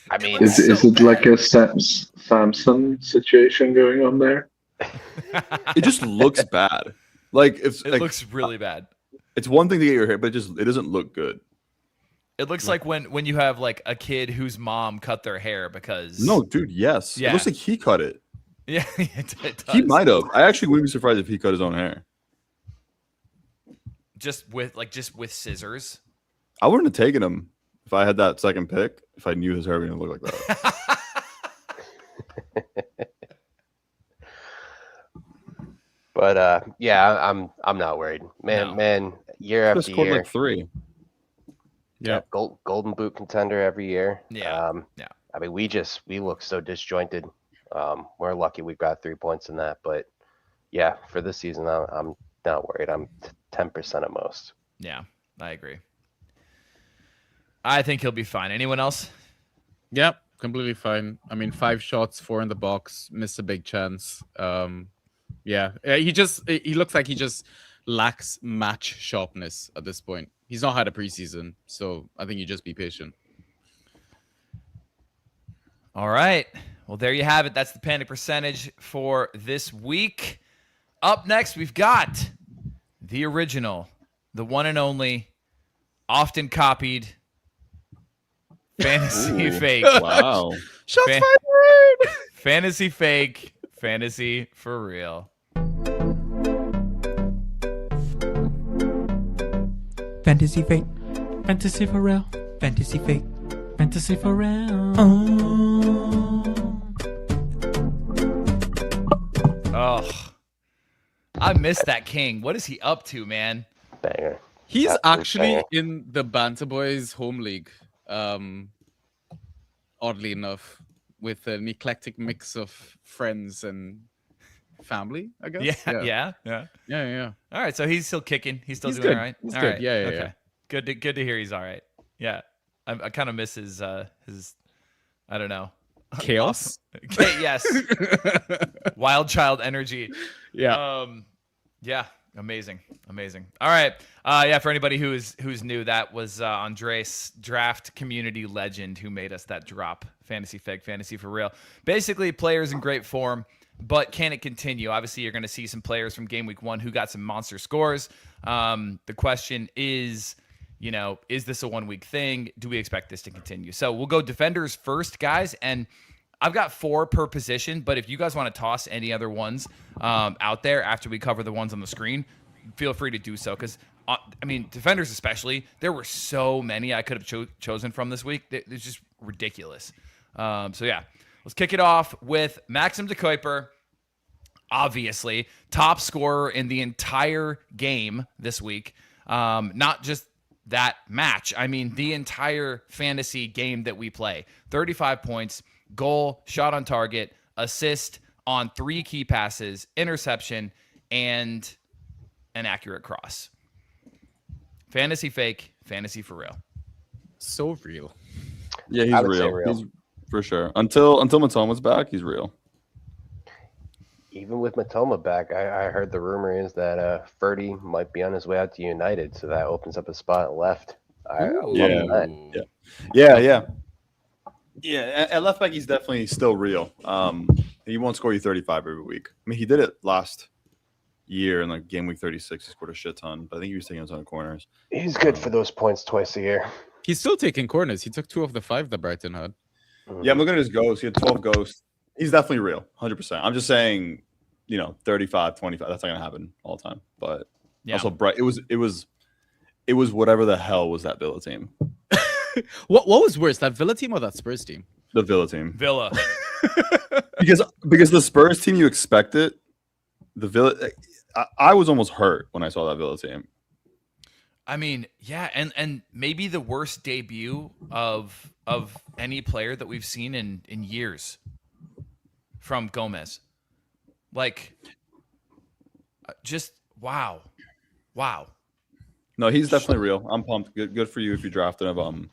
I mean, Is so it like a Samson situation going on there? It just looks bad. Like It looks really bad. It's one thing to get your hair, but it doesn't look good. It looks like when you have like a kid whose mom cut their hair because No, dude. Yes. Yeah. It looks like he cut it. yeah, it does. He might have. I actually wouldn't be surprised if he cut his own hair. just with scissors. I wouldn't have taken him if I had that second pick. If I knew his hair was gonna look like that. but yeah, I'm not worried, man. Year Just after scored year, like 3. Yeah. golden boot contender every year. Yeah. I mean, we look so disjointed. We're lucky we got 3 points in that, but yeah, for this season, I'm not worried. I'm 10% at most. Yeah, I agree. I think he'll be fine. Anyone else? Yep. Completely fine. I mean, 5 shots, 4 in the box, missed a big chance. He looks like he just lacks match sharpness at this point. He's not had a preseason, so I think you just be patient. All right. Well, there you have it. That's the panic percentage for this week. Up next, we've got the original, the one and only, often copied fantasy fake. Wow. Shots Fan- fired! Fantasy fake, fantasy for real. Fantasy fake, fantasy for real, fantasy fake, fantasy for real. Oh, I miss that king. What is he up to, man? Banger. He's That's actually insane. in the Bantah Boys home league. Oddly enough, with an eclectic mix of friends and family, I guess. Yeah. Yeah. All right, so he's still kicking. He's still He's doing good. all right. He's All good. right. Yeah. Okay. Good to hear he's all right. Yeah. I kind of miss his I don't know. Chaos. Yes. Wild child energy. Yeah. Yeah. Amazing. All right. For anybody who's new, that was Andres, draft community legend, who made us that drop. Fantasy fake, fantasy for real. Basically, players in great form, but can it continue? Obviously, you're going to see some players from game week 1 who got some monster scores. The question is, is this a 1 week thing? Do we expect this to continue? So we'll go defenders first, guys. And I've got 4 per position, but if you guys want to toss any other ones out there after we cover the ones on the screen, feel free to do so. Because, defenders especially, there were so many I could have chosen from this week. It's just ridiculous. Let's kick it off with Maxim de Kuiper. Obviously, top scorer in the entire game this week. Not just that match. I mean, the entire fantasy game that we play. 35 points, goal, shot on target, assist on 3 key passes, interception, and an accurate cross. Fantasy fake, fantasy for real. So real. Yeah, he's I would say real. real. He's for sure. Until Matoma's back, he's real. Even with Matoma back, I heard the rumor is that Ferdy might be on his way out to United, so that opens up a spot left. I love that. Yeah, at left back, he's definitely still real. He won't score you 35 every week. I mean, he did it last year in like game week 36. He scored a shit ton, but I think he was taking a ton of corners. He's good for those points twice a year. He's still taking corners. He took 2 of the 5 that Brighton had. Yeah, I'm looking at his ghosts. He had 12 ghosts. He's definitely real, 100%. I'm just saying, 35, 25. That's not gonna happen all the time. But also, bright. It was whatever the hell was that Villa team. What was worse, that Villa team or that Spurs team? The Villa team. Villa. because the Spurs team, you expect it. The Villa. I was almost hurt when I saw that Villa team. I mean, yeah, and maybe the worst debut of any player that we've seen in years from Gomez. Like, just wow. No, he's definitely real. I'm pumped. Good for you if you drafted him.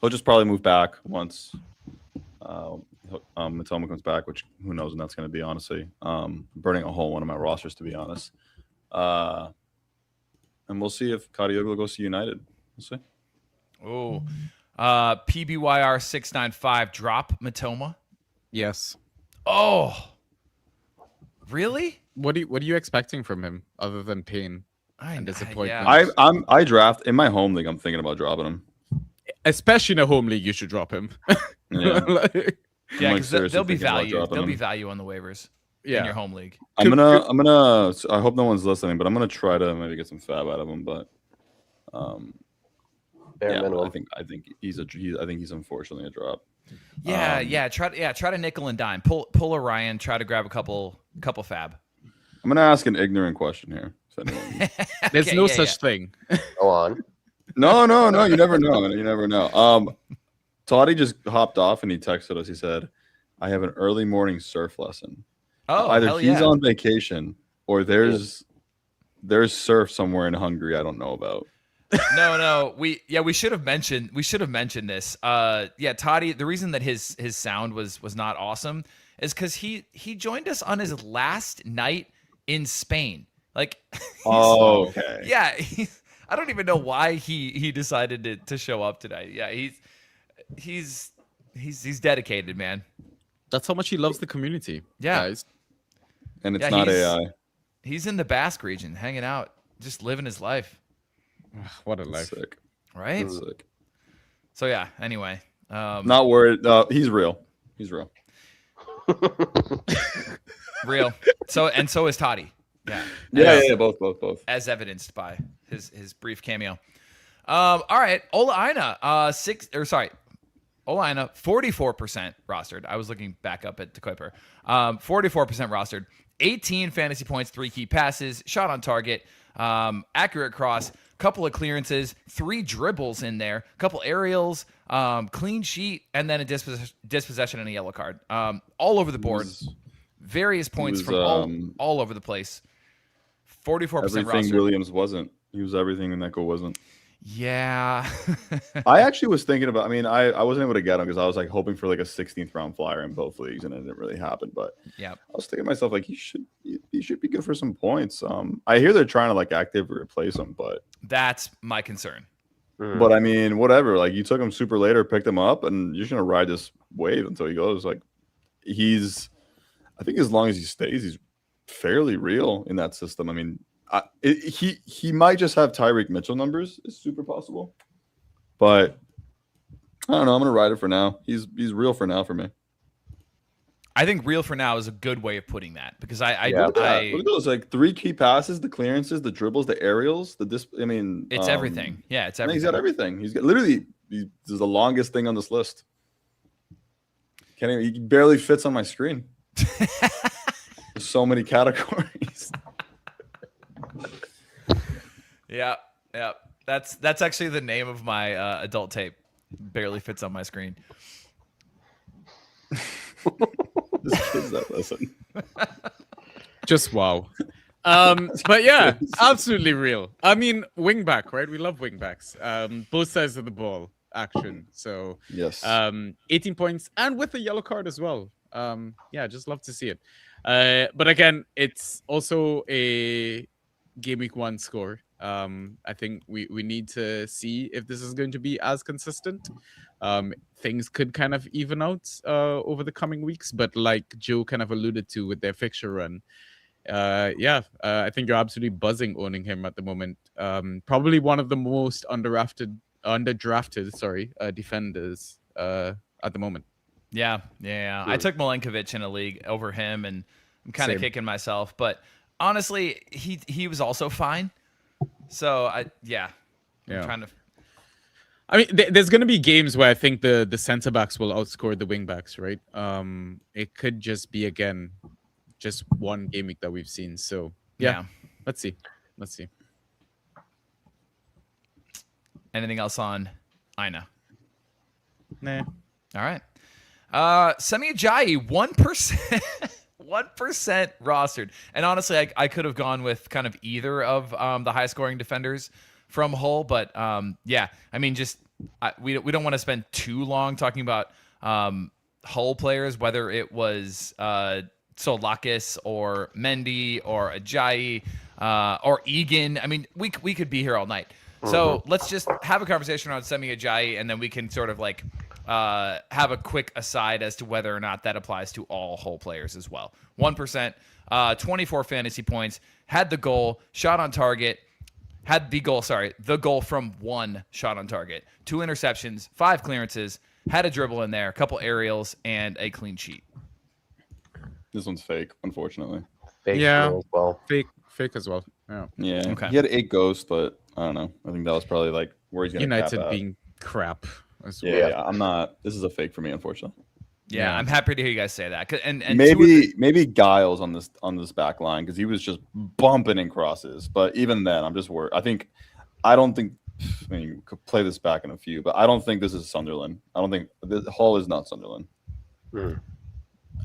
He'll just probably move back once Matoma comes back, which who knows when that's going to be, honestly. Burning a hole in one of my rosters, to be honest. And we'll see if Kadioglu goes to United. We'll see. Oh, PBYR695 drop Matoma. Yes. Oh, really? What are you expecting from him other than pain and disappointment? Yeah. I draft in my home league. I'm thinking about dropping him. Especially in a home league, you should drop him. Yeah. Yeah, because there'll be thinking about value. dropping There'll be him. value on the waivers in Yeah. your home league. I'm gonna. I hope no one's listening, but I'm gonna try to maybe get some fab out of him. But Bare yeah, minimum. I think he's unfortunately a drop. Yeah, try to nickel and dime. Pull a Ryan. Try to grab a couple fab. I'm gonna ask an ignorant question here. So anyone- There's Okay, no yeah, such thing. Go on. No. You never know. You never know. Toddy just hopped off and he texted us. He said, "I have an early morning surf lesson. Oh, Either hell he's yeah. on vacation or there's surf somewhere in Hungary I don't know about." No. We should have mentioned this. Toddy, the reason that his sound was not awesome is because he joined us on his last night in Spain. Like, okay. Yeah, I don't even know why he decided to show up today. Yeah, he's dedicated, man. That's how much he loves the community. Yeah. Guys. And it's not AI. He's in the Basque region, hanging out, just living his life. What a life. Sick. Right? Sick. So yeah, anyway. Not worried. He's real. He's real. Real. So is Toddy. Yeah. Yeah, both. As evidenced by his brief cameo. All right. Ola Aina, Ola Aina, 44% rostered. I was looking back up at the Kuiper. 44% rostered. 18 fantasy points, 3 key passes, shot on target, accurate cross, couple of clearances, 3 dribbles in there, couple aerials, clean sheet, and then a dispossession and a yellow card. All over the board. Various points from all over the place. 44% everything rostered. Williams wasn't. He was everything and Neko wasn't. Yeah. I actually was thinking about, I mean, I wasn't able to get him because I was like hoping for like a 16th round flyer in both leagues and it didn't really happen. But yeah, I was thinking to myself, like, he should be good for some points. I hear they're trying to like actively replace him, but that's my concern. But I mean, whatever. Like, you took him super late or picked him up and you're just gonna ride this wave until he goes. Like, I think as long as he stays, he's fairly real in that system. I mean, he might just have Tyreek Mitchell numbers. It's super possible, but I don't know. I'm gonna ride it for now. He's real for now for me. I think real for now is a good way of putting that because look at those like 3 key passes, the clearances, the dribbles, the aerials, I mean, it's everything. Yeah, it's everything. He's got everything. He's got literally. This is the longest thing on this list. He barely fits on my screen. There's so many categories. Yeah. That's actually the name of my adult tape. Barely fits on my screen. Just kids that listen. Just wow. But yeah, absolutely real. I mean, wingback, right? We love wingbacks. Both sides of the ball action. So yes. 18 points and with a yellow card as well. Yeah, just love to see it. But again, it's also a game week 1 score. I think we need to see if this is going to be as consistent. Things could kind of even out over the coming weeks, but like Joe kind of alluded to with their fixture run, I think you're absolutely buzzing owning him at the moment. Probably one of the most underdrafted defenders at the moment. Yeah. I took Milenkovic in a league over him, and I'm kind of kicking myself. But honestly, he was also fine. So I'm trying to. I mean, there's going to be games where I think the center backs will outscore the wing backs, right? It could just be again just one game week that we've seen. So yeah. Let's see. Anything else on Aina? Nah. All right. Semi Ajayi, 1%. 1% rostered. And honestly, I could have gone with kind of either of the high scoring defenders from Hull, but I mean, we don't want to spend too long talking about Hull players, whether it was Solakis or Mendy or Ajayi or Egan. I mean, we could be here all night. So let's just have a conversation around Semi Ajayi, and then we can sort of like have a quick aside as to whether or not that applies to all Hull players as well. 1%, 24 fantasy points, had the goal, shot on target, the goal from 1 shot on target, 2 interceptions, 5 clearances, had a dribble in there, a couple aerials, and a clean sheet. This one's fake, unfortunately. Fake as well. Yeah. Okay. He had 8 ghosts, but I don't know. I think that was probably like where he's going to United being crap as well. Yeah, I'm not. This is a fake for me, unfortunately. Yeah, I'm happy to hear you guys say that. And maybe Giles on this back line because he was just bumping in crosses. But even then, I'm just worried. I don't think. I mean, you could play this back in a few, but I don't think this is Sunderland. I don't think Hull is not Sunderland.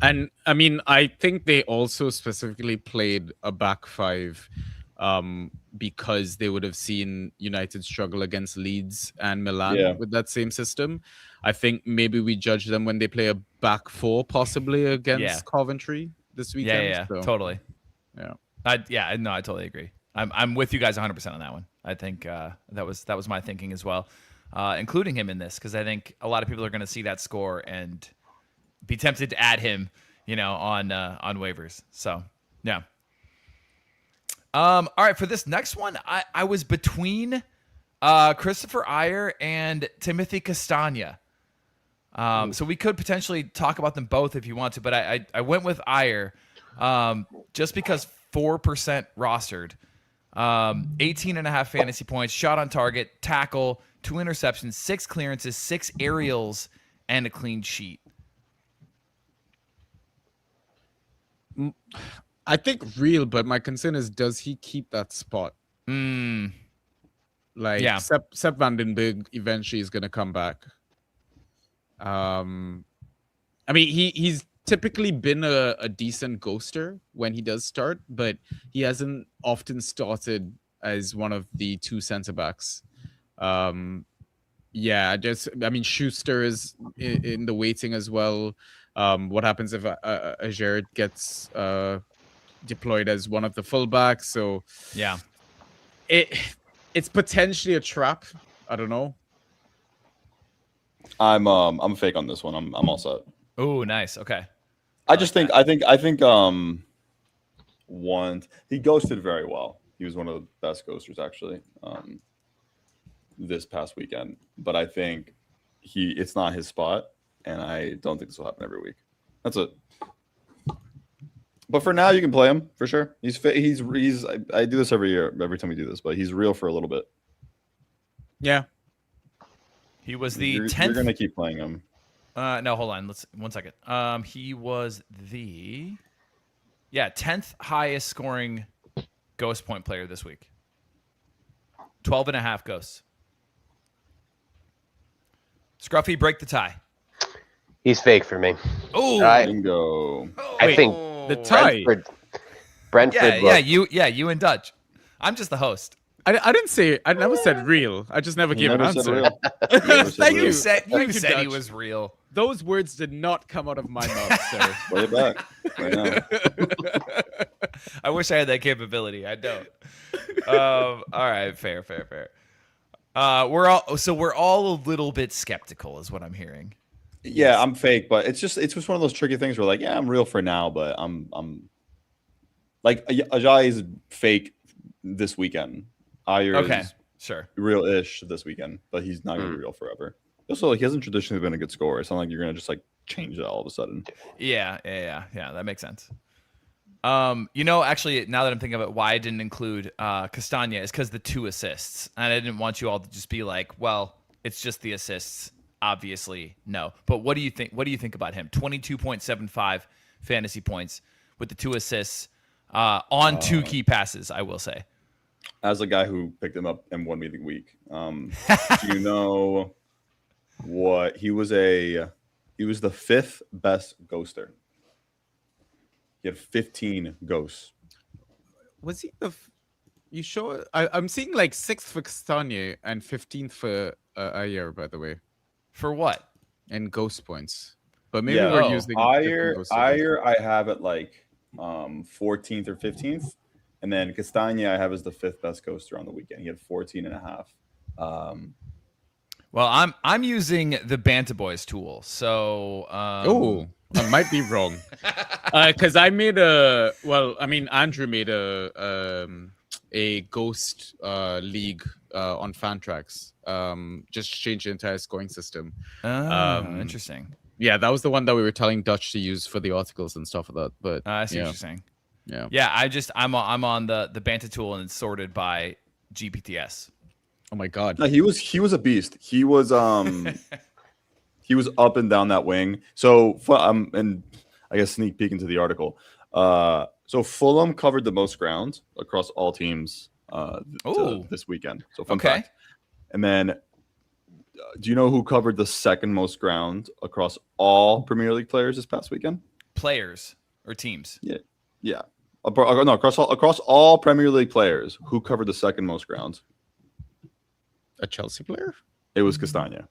And I mean, I think they also specifically played a back 5 because they would have seen United struggle against Leeds and Milan with that same system. I think maybe we judge them when they play a back four, possibly against Coventry this weekend. Yeah, So, totally. Yeah. I totally agree. I'm with you guys 100% on that one. I think that was my thinking as well, including him in this, because I think a lot of people are going to see that score and be tempted to add him, on waivers. So yeah. All right, for this next one, I was between Christopher Ayer and Timothy Castagna. So we could potentially talk about them both if you want to, but I went with Ayer just because 4% rostered, 18.5 fantasy points, shot on target, tackle, 2 interceptions, 6 clearances, 6 aerials, and a clean sheet. I think real, but my concern is, does he keep that spot? Sepp Vandenberg eventually is going to come back. I mean, he's typically been a decent ghoster when he does start, but he hasn't often started as one of the 2 center backs. Schuster is in the waiting as well. What happens if Ajer gets deployed as one of the fullbacks? So yeah, it's potentially a trap. I don't know. I'm fake on this one. I'm all set. Oh, nice. Okay. I think he ghosted very well. He was one of the best ghosters actually this past weekend. But I think it's not his spot, and I don't think this will happen every week. That's it. But for now, you can play him for sure. He's I do this every year, every time we do this, but he's real for a little bit. Yeah. He was the 10th. You're gonna keep playing him. No, hold on. Let's 1 second. He was the 10th highest scoring ghost point player this week. 12.5 ghosts. Scruffy, break the tie. He's fake for me. Oh, bingo. I think the tie. Brentford. You and Dutch. I'm just the host. I didn't say. I never said real. I just never gave an answer. You said he was real. Those words did not come out of my mouth, sir. Play it back right now. I wish I had that capability. I don't. All right, fair. We're all a little bit skeptical, is what I'm hearing. Yeah, I'm fake, but it's just one of those tricky things where like, yeah, I'm real for now, but I'm like Ajay is fake this weekend. Ayer is sure real-ish this weekend, but he's not gonna be real forever. Also, he hasn't traditionally been a good scorer. It's not like you're gonna just like change it all of a sudden. Yeah, that makes sense. Actually, now that I'm thinking of it, why I didn't include Castagna is because the 2 assists, and I didn't want you all to just be like, well, it's just the assists. Obviously, no. But what do you think? What do you think about him? 22.75 fantasy points with the 2 assists on 2 key passes. I will say, as a guy who picked him up in 1 meeting week, do you know what he was? He was the 5th best ghoster. He had 15 ghosts. Was he the? You sure? I'm seeing like 6th for Castagna and 15th for Ayer, by the way. For what? And ghost points. But maybe we're using Ayer. I have it like 14th or 15th, and then Castagna I have as the 5th best ghoster on the weekend. He had 14.5. Well, I'm using the Bantah Boys tool, so I might be wrong because I made Andrew made a ghost league on Fantrax. Just change the entire scoring system. Interesting. Yeah, that was the one that we were telling Dutch to use for the articles and stuff like that. But I see what you're saying. Yeah. I'm on the Bantah tool, and it's sorted by GPTS. Oh my god. No, he was a beast. He was he was up and down that wing. So and I guess sneak peek into the article. So Fulham covered the most ground across all teams this weekend. So fun fact. And then, do you know who covered the 2nd most ground across all Premier League players this past weekend? Players or teams? Yeah. No, across all Premier League players, who covered the second most ground? A Chelsea player? It was Castagna.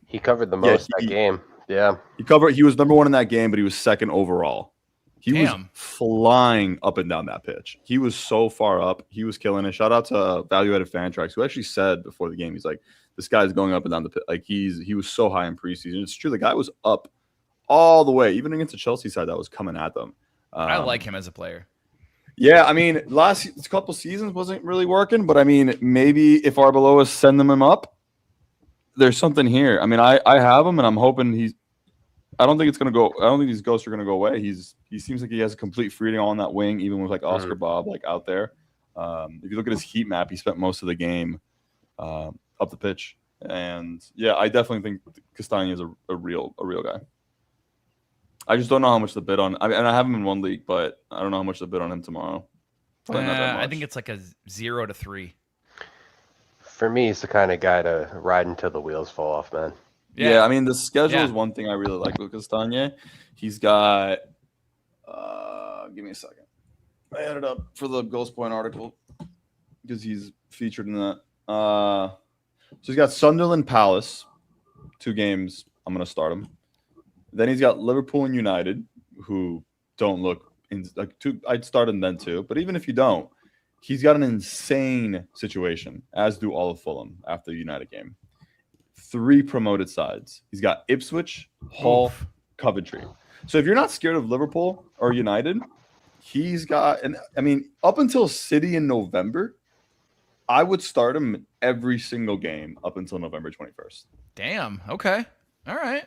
He covered the most that game. Yeah. He was number 1 in that game, but he was second overall. He was Damn. flying up and down that pitch. He was so far up. He was killing it. Shout out to Value Added Fan Tracks, who actually said before the game, he's like, this guy's going up and down the pitch. Like he was so high in preseason. It's true. The guy was up all the way, even against the Chelsea side that was coming at them. I like him as a player. Yeah, I mean, last couple seasons wasn't really working, but I mean, maybe if Arbeloa send him up, there's something here. I mean, I have him, and I'm hoping I don't think it's gonna go. I don't think these ghosts are gonna go away. He seems like he has a complete freedom on that wing, even with like Oscar Bob like out there. If you look at his heat map, he spent most of the game up the pitch, and yeah, I definitely think Castagna is a real guy. I just don't know how much to bid on. I mean, and I have him in one league, but I don't know how much to bid on him tomorrow. Probably not that much. I think it's like a 0 to 3. For me, he's the kind of guy to ride until the wheels fall off, man. Yeah, I mean, the schedule is one thing I really like with Castagna. He's got give me a second. I added up for the Ghost Point article because he's featured in that. So he's got Sunderland Palace, 2 games. I'm going to start him. Then he's got Liverpool and United, who don't look I'd start him then too. But even if you don't, he's got an insane situation, as do all of Fulham after the United game. 3 promoted sides. He's got Ipswich, Hull, Coventry. So if you're not scared of Liverpool or United, he's got, and I mean, up until City in November, I would start him every single game up until November 21st. Damn. Okay. All right.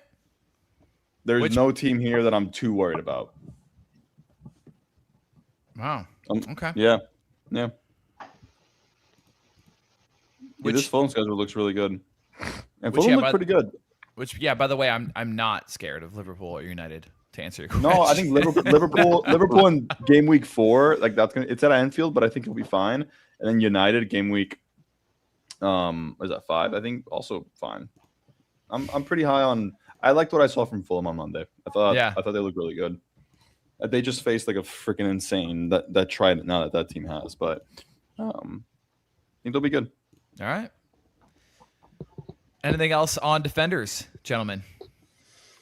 There's no team here that I'm too worried about. Wow. Okay. Yeah. This Fulham schedule looks really good. And Fulham looked pretty good. By the way, I'm not scared of Liverpool or United, to answer your question. No, I think Liverpool in game week 4, like it's at Anfield, but I think it'll be fine. And then United game week, is that 5? I think also fine. I'm pretty high on. I liked what I saw from Fulham on Monday. I thought they looked really good. They just faced like a freaking insane that tried now that team has, but I think they'll be good. All right. Anything else on defenders, gentlemen?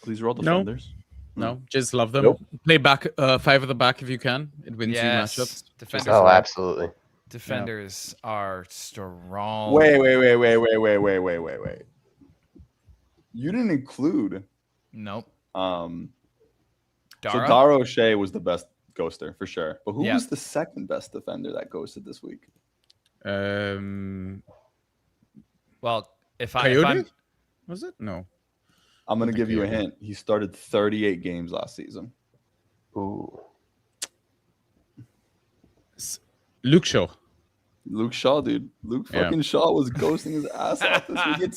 Please roll defenders. No, just love them. Nope. Play back 5 at the back if you can. It wins you matchups. Defenders. Absolutely. Defenders are strong. Wait. You didn't include. Nope. Dara? Dara? So Dara O'Shea was the best ghoster for sure. But who was the second best defender that ghosted this week? Well, if Coyote? I'm was it? No. I'm gonna give you a hint. He started 38 games last season. Ooh. Luke Shaw. Luke Shaw, dude. Luke fucking Shaw was ghosting his ass off this week.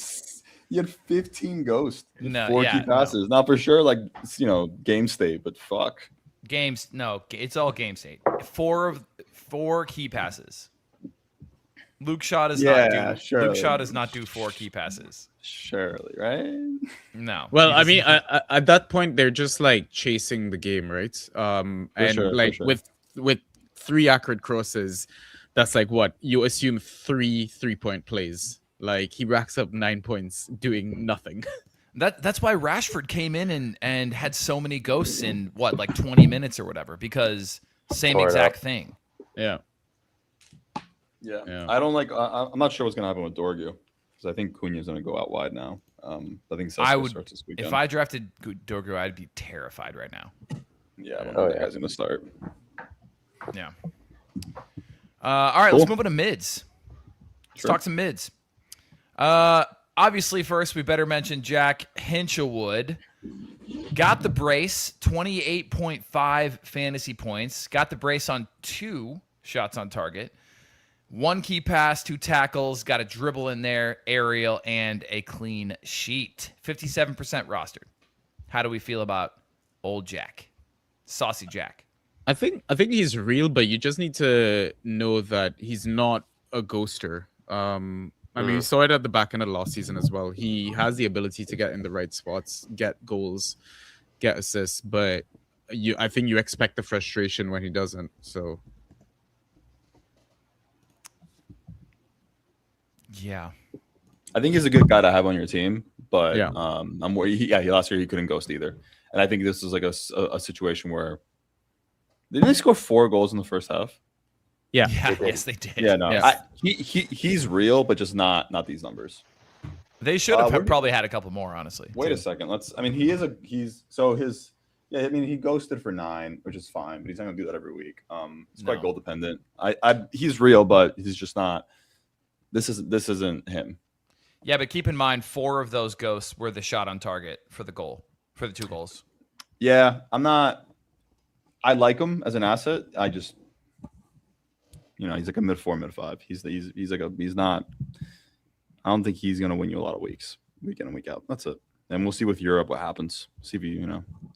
He had 15 ghosts. 4 key passes. Not for sure, like, game state, but fuck. Games, no, it's all game state. 4 key passes. Luke Shaw does not do 4 key passes. Surely, right? No. Well, I mean, at that point, they're just like chasing the game, right? With 3 accurate crosses, that's like what you assume 3 3-point plays. Like he racks up 9 points doing nothing. That's why Rashford came in and had so many ghosts in 20 minutes or whatever, because same exact thing. Yeah. I don't like. I'm not sure what's gonna happen with Dorgu because I think Cunha's gonna go out wide now. I think Sesko starts this weekend. If I drafted Dorgu, I'd be terrified right now. Yeah, I don't know if that guy's gonna start. Yeah. All right, let's move on to mids. Let's talk some mids. Obviously, first we better mention Jack Hinchelwood. Got the brace, 28.5 fantasy points. Got the brace on 2 shots on target. 1 key pass, 2 tackles, got a dribble in there, aerial, and a clean sheet. 57% rostered. How do we feel about old Jack? Saucy Jack. I think he's real, but you just need to know that he's not a ghoster. I mean, we saw it at the back end of last season as well. He has the ability to get in the right spots, get goals, get assists, but I think you expect the frustration when he doesn't. So Yeah. I think he's a good guy to have on your team, but Yeah. I'm worried. Last year he couldn't ghost either, and I think this is like a situation where didn't they score 4 goals in the first half? Yeah. Yes, they did. Yeah, no, Yeah. he's real, but just not these numbers. They should have probably had a couple more, honestly. Wait too. a second. He ghosted for 9, which is fine, but he's not gonna do that every week. He's quite goal dependent. He's real, but he's just not. This isn't him. Yeah, but keep in mind, 4 of those ghosts were the shot on target for the 2 goals. Yeah, I'm not. I like him as an asset. I just, he's like a mid-4, mid-5. He's not. I don't think he's gonna win you a lot of weeks, week in and week out. That's it. And we'll see with Europe what happens. See if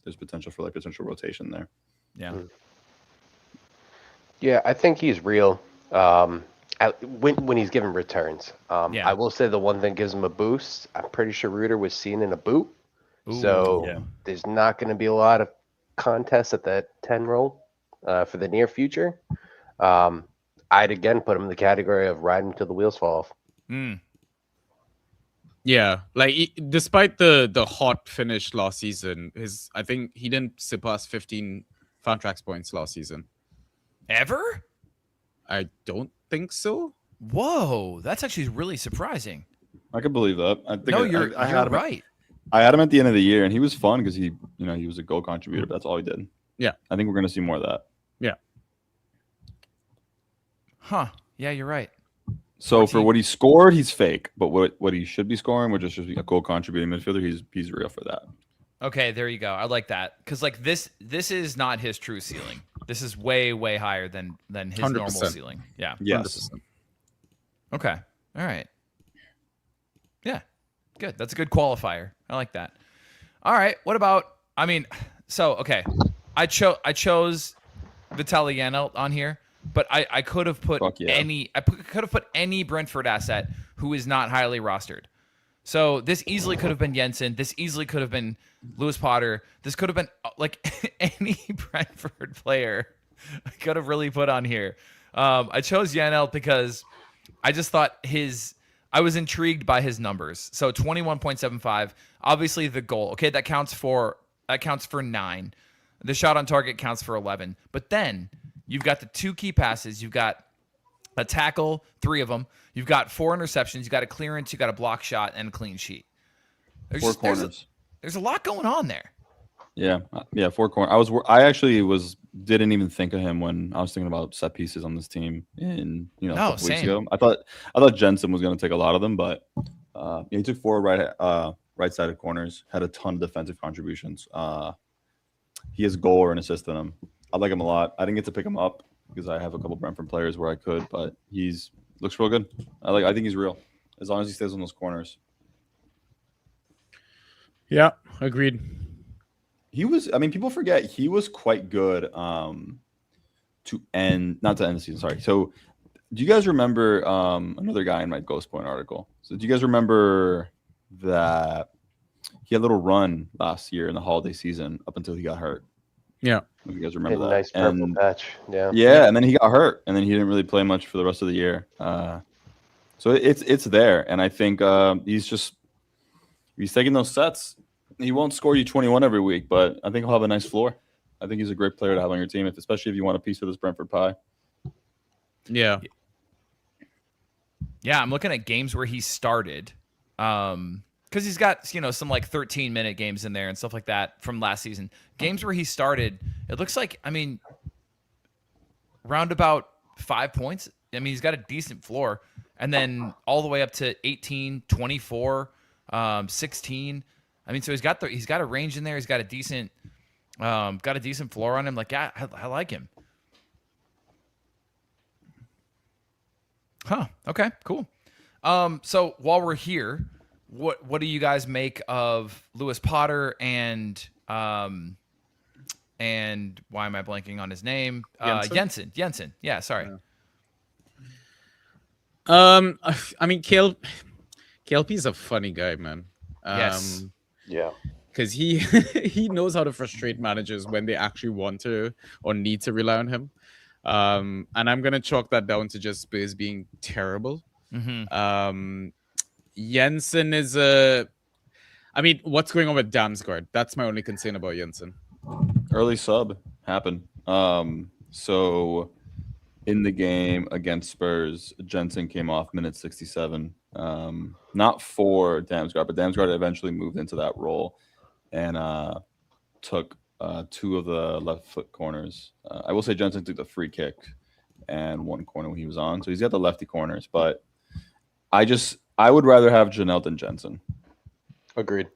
there's potential for potential rotation there. Yeah. Yeah, I think he's real. When he's given returns. Yeah. I will say the one thing gives him a boost. I'm pretty sure Reuter was seen in a boot. Ooh, So yeah. there's not going to be a lot of contests at that 10 role for the near future. I'd again put him in the category of riding till the wheels fall off. Yeah, despite the hot finish last season, I think he didn't surpass 15 Fantrax points last season. Ever? I don't think so. Whoa, that's actually really surprising. I could believe that. I think You're right. I had him at the end of the year, and he was fun because he was a goal contributor, but that's all he did. Yeah, I think we're going to see more of that. Yeah. Huh. Yeah, you're right. So for what he scored, he's fake. But what he should be scoring, which is just a goal contributing midfielder, he's real for that. Okay, there you go. I like that because this is not his true ceiling. This is way higher than his 100%. normal ceiling. Yeah. Yes. 100%. Okay. All right. Yeah. Good. That's a good qualifier. I like that. All right. What about? Okay. I chose Vitaliano on here, but I could have put any. I could have put any Brentford asset who is not highly rostered. So this easily could have been Jensen. This easily could have been Lewis Potter. This could have been any Brentford player I could have really put on here. I chose Janelt because I just thought I was intrigued by his numbers. So 21.75, obviously the goal. Okay, that counts for 9. The shot on target counts for 11. But then you've got the 2 key passes. You've got a tackle, 3 of them. You've got 4 interceptions. You got a clearance. You got a block shot and a clean sheet. 4 corners. There's a lot going on there. Yeah, 4 corners. I actually didn't even think of him when I was thinking about set pieces on this team in a couple weeks ago. I thought Jensen was going to take a lot of them, but he took 4 right-sided corners. Had a ton of defensive contributions. He has goal or an assist in him. I like him a lot. I didn't get to pick him up because I have a couple Brentford players where I could, but looks real good. I think he's real as long as he stays on those corners. Yeah, agreed. He was. People forget he was quite good. Not to end the season. Sorry. So, do you guys remember another guy in my Ghost Point article? So, do you guys remember that he had a little run last year in the holiday season up until he got hurt? Yeah. If you guys remember that. Nice purple patch. Yeah. Yeah, and then he got hurt, and then he didn't really play much for the rest of the year. So it's there, and I think he's taking those sets. He won't score you 21 every week, but I think he'll have a nice floor. I think he's a great player to have on your team, especially if you want a piece of this Brentford pie. Yeah. Yeah, I'm looking at games where he started. Because he's got, some 13-minute games in there and stuff like that from last season. Games where he started, it looks like, round about 5 points. He's got a decent floor. And then all the way up to 18, 24, 16. So he's got a range in there. He's got a decent floor on him. I like him. Huh. Okay, cool. So while we're here, what do you guys make of Lewis Potter and why am I blanking on his name? Jensen. Yeah, sorry. KLP's a funny guy, man. Yes. Yeah. because he he knows how to frustrate managers when they actually want to or need to rely on him. And I'm gonna chalk that down to just Spurs being terrible. Jensen is I mean, what's going on with Damsgaard? That's my only concern about Jensen. Early sub happened. So in the game against Spurs, Jensen came off minute 67. Not for Damsgaard, but Damsgaard eventually moved into that role and took 2 of the left foot corners. I will say Jensen took the free kick and 1 corner when he was on. So he's got the lefty corners, but I would rather have Janelle than Jensen. Agreed.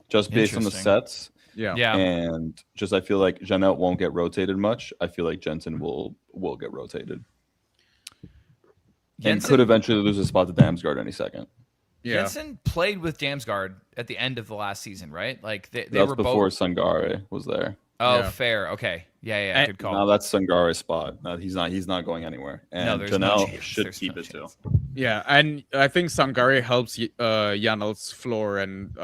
Just based on the sets. Yeah. And just I feel like Janelle won't get rotated much. I feel like Jensen will get rotated. And could eventually lose his spot to Damsgaard any second. Yeah. Jensen played with Damsgaard at the end of the last season, right? Like they That's were before both. Sangare was there. Oh, Yeah. fair. Okay. Yeah. Good call. Now that's Sangare's spot. No, he's not going anywhere. And there's Janelle no chance. should There's keep no it too. chance. Yeah, and I think Sangare helps Janel's floor and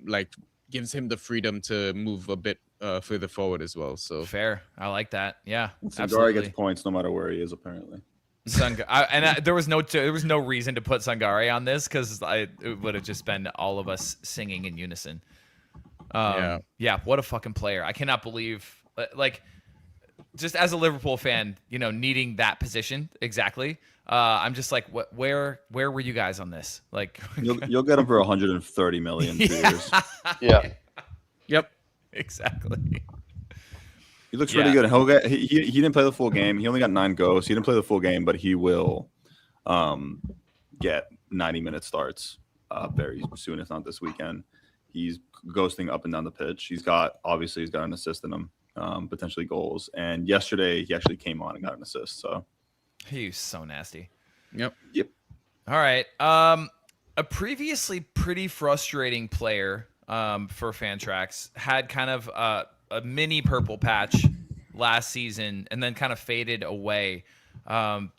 like gives him the freedom to move a bit further forward as well. So Fair. I like that. Yeah. Sangare Absolutely. gets points no matter where he is, apparently. There was no reason to put Sangare on this because it would have just been all of us singing in unison. Yeah. What a fucking player! I cannot believe like just as a Liverpool fan, needing that position exactly. I'm just like, where were you guys on this? Like, You'll get him for 130 million 2 years. Yeah. yep. Exactly. He looks really good. He didn't play the full game. He only got 9 goals. He didn't play the full game, but he will get 90-minute starts very soon, if not this weekend. He's ghosting up and down the pitch. He's got an assist in him, potentially goals. And yesterday he actually came on and got an assist. So He's so nasty. Yep. All right. A previously pretty frustrating player for Fantrax had kind of a mini purple patch last season and then kind of faded away.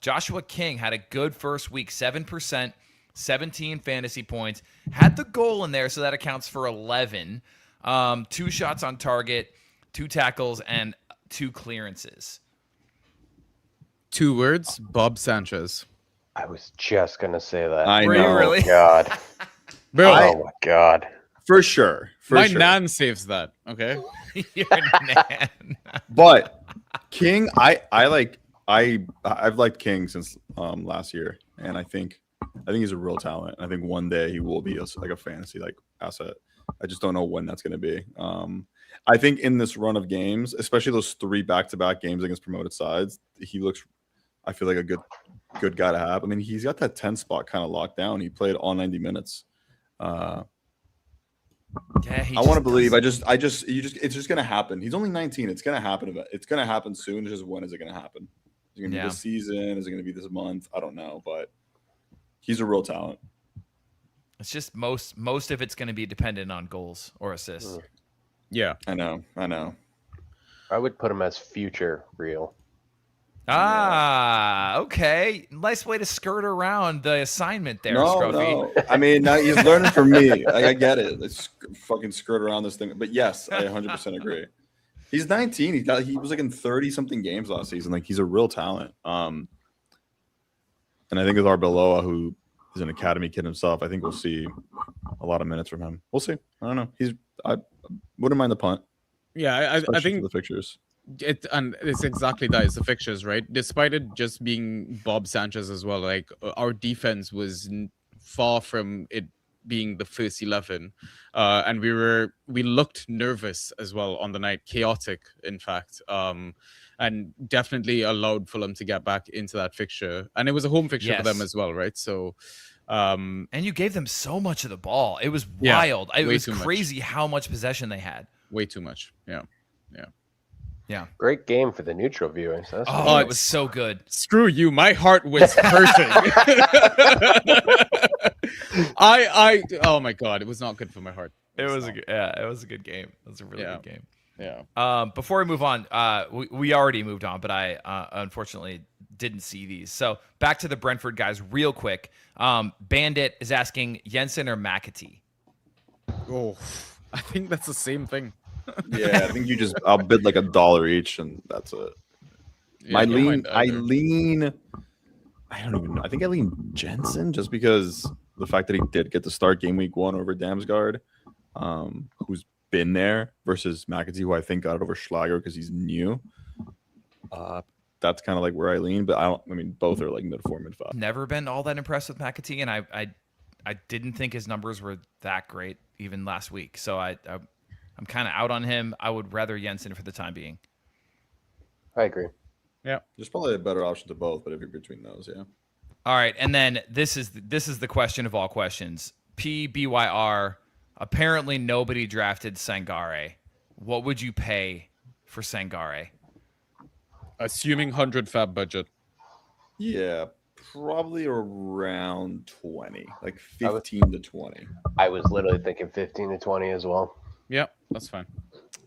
Joshua King had a good first week, 7%, 17 fantasy points, had the goal in there, so that accounts for 11. 2 shots on target, 2 tackles, and 2 clearances. 2 words: Bob Sanchez. I was just gonna say that. I Were know. you really? God. Bro, Oh my God. For sure. my nan saves that. Okay. You're a man. But King, I've liked King since last year, and I think he's a real talent. I think one day he will be a fantasy asset. I just don't know when that's going to be. I think in this run of games, especially those 3 back-to-back games against promoted sides, he looks, I feel like, a good guy to have. I mean, he's got that 10 spot kind of locked down. He played all 90 minutes. Yeah, I want to believe. It's just gonna happen. He's only 19. It's gonna happen. It's gonna happen soon. It's just when is it gonna happen? Is it gonna be this season? Is it gonna be this month? I don't know, but he's a real talent. It's just most of it's going to be dependent on goals or assists. Yeah. I know. I would put him as future real. Okay. Nice way to skirt around the assignment there, Scruffy. No. I mean, he's learning from me. I get it. Let's fucking skirt around this thing. But yes, I 100% agree. He's 19. He was in 30-something games last season. He's a real talent. And I think with Arbeloa, who is an academy kid himself, I think we'll see a lot of minutes from him. We'll see. I don't know. I wouldn't mind the punt. Yeah, I think the fixtures. It's exactly that. It's the fixtures, right? Despite it just being Bob Sanchez as well, our defense was far from it being the first 11, and we looked nervous as well on the night, chaotic in fact, and definitely allowed Fulham to get back into that fixture, and it was a home fixture for them as well, right? So. And you gave them so much of the ball. It was wild. It was crazy how much possession they had. Way too much. Yeah. Great game for the neutral viewing. So it was so good. Screw you. My heart was hurting. Oh my God. It was not good for my heart. It was a good game. It was a really good game. Yeah. Before we move on, we already moved on, but I unfortunately didn't see these. So back to the Brentford guys real quick. Bandit is asking Jensen or McAtee. Oh, I think that's the same thing. Yeah, I think I'll bid like $1 each, and that's it. Yeah, I don't lean. mind I either. lean. I don't even know. I think I lean Jensen just because the fact that he did get to start game week 1 over Damsgaard, who's been there, versus McAtee, who I think got it over Schlager because he's new. That's kind of like where I lean, but I mean, both are like mid-4, mid-5. Never been all that impressed with McAtee, and I didn't think his numbers were that great even last week. So I'm kind of out on him. I would rather Jensen for the time being. I agree. Yeah. There's probably a better option to both, but if you're between those, yeah. All right, and then this is the question of all questions. PBYR. Apparently, nobody drafted Sangare. What would you pay for Sangare? Assuming 100 fab budget. Yeah, probably around 20, like 15 to 20. I was literally thinking 15 to 20 as well. Yeah, that's fine.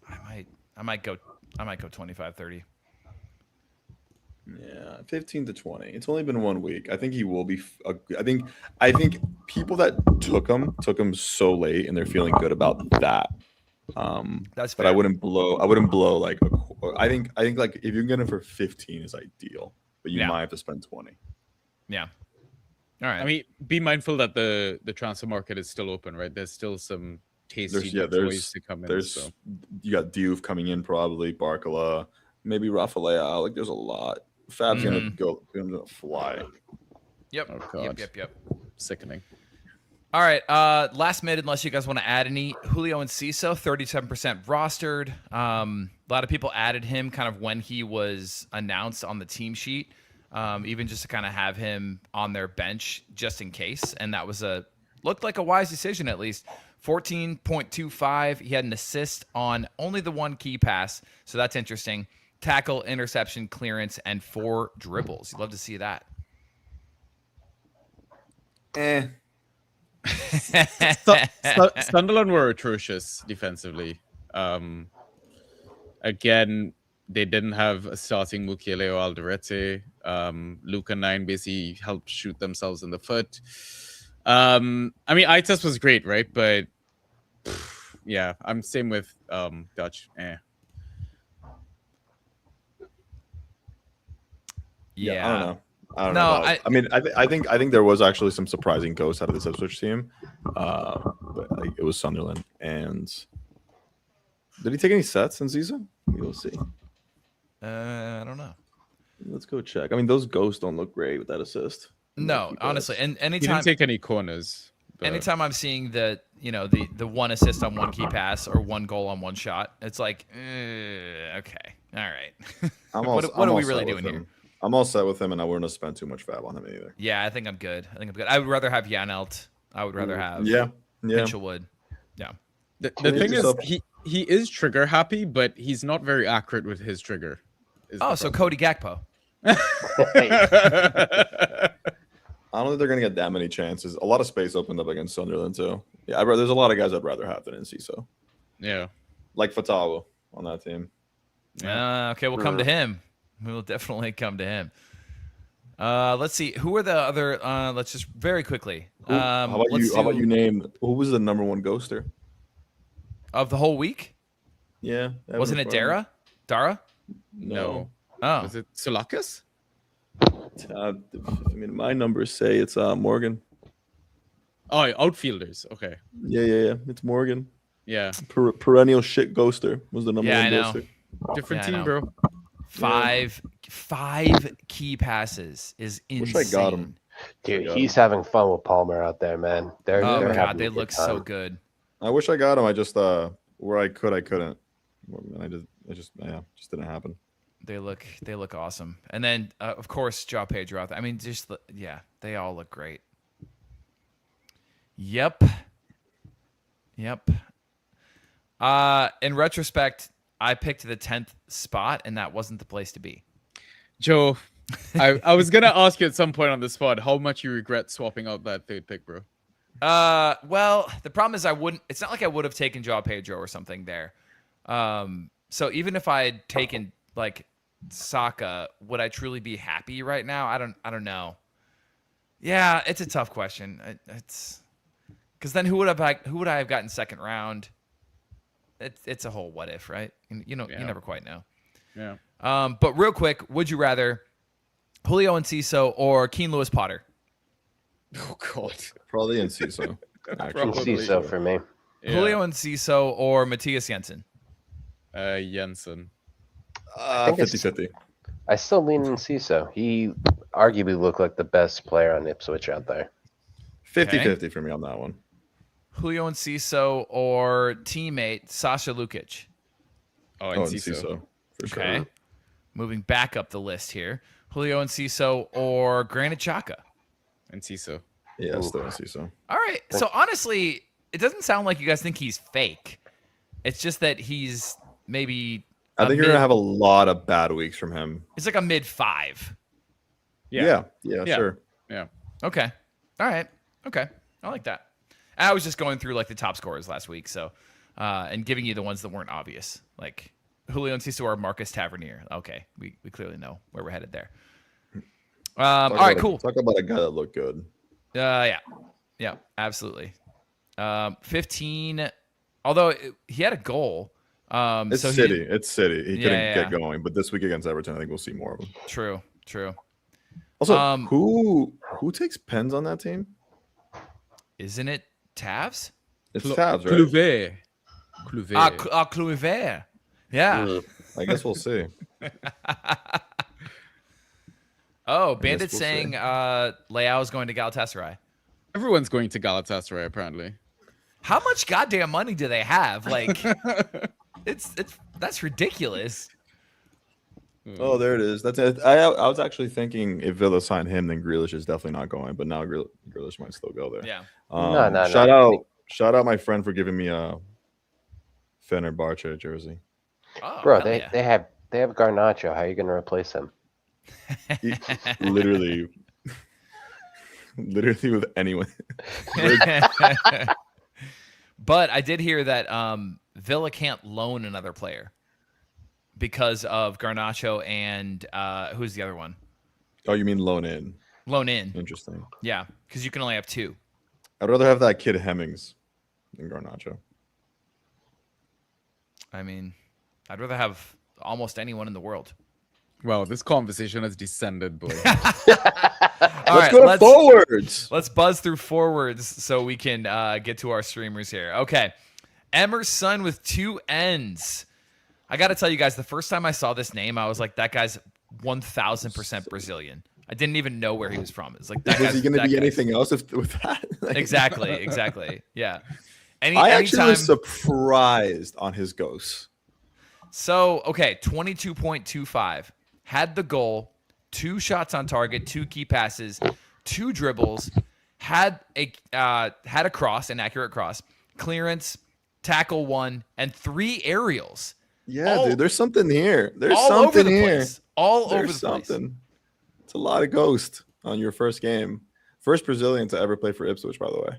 I might go 25, 30. Yeah, 15 to 20. It's only been 1 week. I think he will be. I think people that took him so late, and they're feeling good about that. That's but fair. I wouldn't blow like. I think like if you can get him for 15 is ideal, but you might have to spend 20. Yeah. All right. I mean, be mindful that the transfer market is still open, right? There's still some tasty toys to come in. So. You got Diouf coming in, probably Barcola, maybe Rafael. Like there's a lot. Fab's gonna fly. Yep. Oh, God. Yep. Sickening. All right. Last minute, unless you guys want to add any. Julio Enciso, 37% rostered. A lot of people added him kind of when he was announced on the team sheet, even just to kind of have him on their bench just in case. And that was looked like a wise decision at least. 14.25. He had an assist on only the 1 key pass, so that's interesting. Tackle, interception, clearance, and 4 dribbles. You'd love to see that. Sunderland were atrocious defensively. Again, they didn't have a starting Mukiele or Alderete. Luca 9 basically helped shoot themselves in the foot. I mean, Itas was great, right? But yeah, I'm same with Dutch. Yeah. I don't know. I mean, I think there was actually some surprising ghosts out of this Ipswich team, but like, it was Sunderland. And did he take any sets in season? We'll see. I don't know. Let's go check. I mean, those ghosts don't look great with that assist. No, honestly, and He anytime didn't take any corners. But... anytime I'm seeing the 1 assist on 1 key pass or 1 goal on 1 shot, it's like, okay, all right. What are we really doing here? I'm all set with him, and I wouldn't have spent too much fab on him either. Yeah, I think I'm good. I would rather have Janelt. I would rather have Mitchell Wood. Yeah. The thing is, he is trigger happy, but he's not very accurate with his trigger. So Cody Gakpo. I don't think they're going to get that many chances. A lot of space opened up against Sunderland, too. Yeah, there's a lot of guys I'd rather have than Enciso. Yeah. Like Fatawa on that team. Yeah. Okay, we'll come to him. We will definitely come to him. Let's see. Who are the other? Let's just very quickly. How about you name who was the number 1 ghoster of the whole week? Yeah, wasn't it Dara? No. Oh, was it Sulakis? I mean, my numbers say it's Morgan. Oh, outfielders. Okay. Yeah. It's Morgan. Yeah. Perennial shit ghoster was the number 1 ghoster. Different team, bro. 5 key passes is insane. Wish I got him. Dude, he's having fun with Palmer out there, man. They're God, they look so good. I wish I got him. I just where I couldn't. And it just didn't happen. They look awesome. And then of course João Pedro out there. I mean, they all look great. Yep. In retrospect, I picked the 10th spot, and that wasn't the place to be. Joe, I was gonna ask you at some point on the spot how much you regret swapping out that 3rd pick, bro. Well, the problem is it's not like I would have taken João Pedro or something there. So even if I had taken like Saka, would I truly be happy right now? I don't know. Yeah, it's a tough question. It's because then who would I have gotten 2nd round? it's a whole what if, right? You know, you Yeah. never quite know. Yeah. But real quick, would you rather Julio Enciso or Keen Lewis Potter? Oh God. Probably in CISO. Can see so for me. Yeah. Julio Enciso or Matthias Jensen? Jensen. think it's- 50-50. I still lean in CISO. He arguably looked like the best player on Ipswich out there. 50-50 for me on that one. Julio Enciso or teammate Sasha Lukic? Oh, Oh, and in CISO. CISO. For sure. Okay. Moving back up the list here. Julio Enciso or Granit Xhaka? And CISO. Yeah, Ooh. still in CISO. All right. So honestly, it doesn't sound like you guys think he's fake. It's just that he's maybe I think you're going to have a lot of bad weeks from him. He's like a mid 5. Yeah, Yeah. sure. Yeah. Okay. All right. Okay. I like that. I was just going through like the top scorers last week, so and giving you the ones that weren't obvious, like Julio Enciso or Marcus Tavernier. Okay, we clearly know where we're headed there. All right, cool. Talk about a guy that looked good. Yeah, absolutely. 15. Although he had a goal. It's so City. It's City. He couldn't get yeah. going, but this week against Everton, I think we'll see more of him. True. Also, who takes pens on that team? Isn't it Tavs? It's Tabs, right? Cluvet. Kluivert. Yeah. I guess we'll see. Oh, Bandit we'll saying see. Leao is going to Galatasaray. Everyone's going to Galatasaray apparently. How much goddamn money do they have? Like, that's ridiculous. Oh, there it is. That's it. I was actually thinking if Villa signed him, then Grealish is definitely not going. But now Grealish might still go there. Yeah. No. Shout out my friend for giving me a Fenerbahce jersey. Oh, Bro, hell yeah. they have Garnacho. How are you going to replace him? Literally with anyone. But I did hear that Villa can't loan another player because of Garnacho and who's the other one? Oh, you mean loan in? Loan in. Interesting. Yeah, because you can only have 2. I'd rather have that kid Hemmings than Garnacho. I mean, I'd rather have almost anyone in the world. Well, this conversation has descended, boy. All right, Go to forwards. Let's buzz through forwards so we can get to our streamers here. Okay. Emerson with 2 N's. I got to tell you guys, the first time I saw this name, I was like, that guy's 1,000% Brazilian. I didn't even know where he was from. It's like, that Is he going to be guy's- anything else with that? Like, Exactly. Yeah. I actually was surprised on his ghosts. So, okay, 22.25. Had the goal, 2 shots on target, 2 key passes, 2 dribbles, had a cross, an accurate cross, clearance, tackle 1, and 3 aerials. Yeah, dude, there's something here. There's all something over the here. place. All over There's the place. something. It's a lot of ghost on your first game. First Brazilian to ever play for Ipswich, by the way.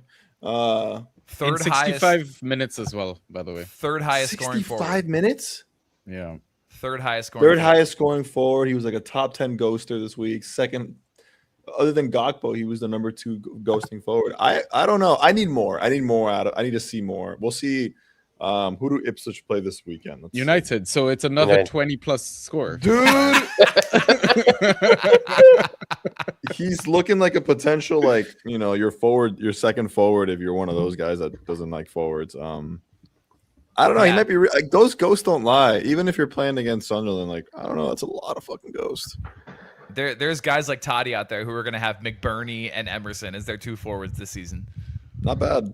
Third In highest 65 minutes as well, by the way. Third highest scoring 65 forward. minghts? Yeah. Third highest scoring. Third forward. highest scoring forward. He was like a top 10 ghoster this week. Second, other than Gakpo, he was the number 2 ghosting forward. I don't know. I need more. I need to see more. We'll see. Who do Ipswich play this weekend? Let's see. United. So it's another United. 20 plus score. Dude. He's looking like a potential, like, your second forward if you're one of those guys that doesn't like forwards. I don't know. Yeah. He might be like, those ghosts don't lie. Even if you're playing against Sunderland, like, I don't know. That's a lot of fucking ghosts. There's guys like Toddy out there who are going to have McBurney and Emerson as their 2 forwards this season. Not bad.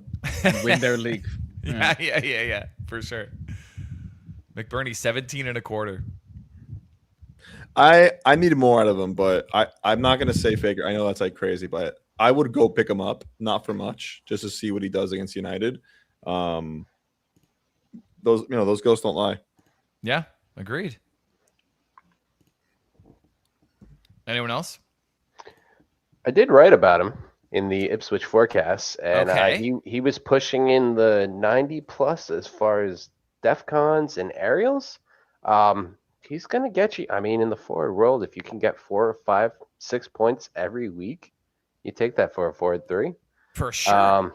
Win their league. Yeah, for sure. McBurney 17 and a quarter. I need more out of him, but I'm not gonna say Faker. I know that's like crazy, but I would go pick him up, not for much, just to see what he does against United. Those ghosts don't lie. Yeah, agreed. Anyone else? I did write about him in the Ipswich forecast, and Okay. he was pushing in the 90 plus as far as DEFCONs and aerials. He's gonna get you. I mean, in the forward world, if you can get 4, 5, 6 points every week, you take that for a forward 3. For sure. I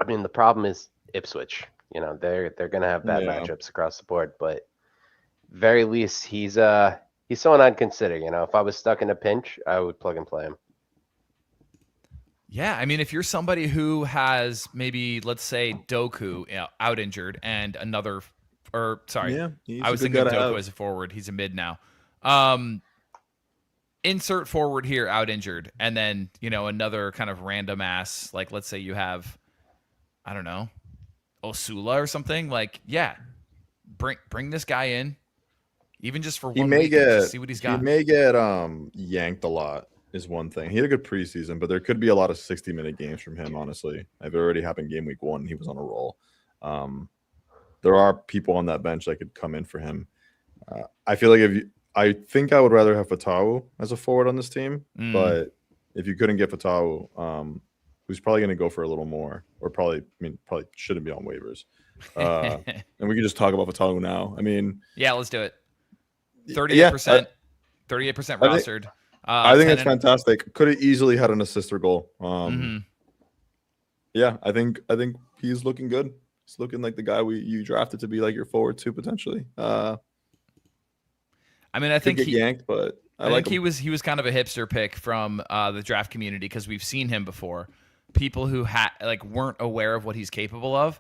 mean, the problem is Ipswich. You know, they're gonna have bad Yeah. matchups across the board, but very least he's someone I'd consider. You know, if I was stuck in a pinch, I would plug and play him. Yeah, I mean, if you're somebody who has maybe, let's say, Doku out injured and another, or sorry, Yeah, he's I a was good thinking guy of to Doku have. as a forward. He's a mid now. Insert forward here out injured, and then another kind of random ass, like let's say you have, I don't know, Osula or something. Like, yeah, bring this guy in, even just for He 1 may week, and get just see what he's got. he may get yanked a lot is one thing. He had a good preseason, but there could be a lot of 60-minute games from him, honestly. It already happened game week 1. He was on a roll. There are people on that bench that could come in for him. I feel like I think I would rather have Fatau as a forward on this team, but if you couldn't get Fatau, who's probably going to go for a little more, or probably shouldn't be on waivers. And we can just talk about Fatau now. I mean, yeah, let's do it. 38%, 38% rostered. I think it's fantastic. Could have easily had an assist or goal. Yeah, I think he's looking good. He's looking like the guy you drafted to be like your forward too, potentially. I mean, I think he yanked, but I think he was kind of a hipster pick from the draft community because we've seen him before. People who weren't aware of what he's capable of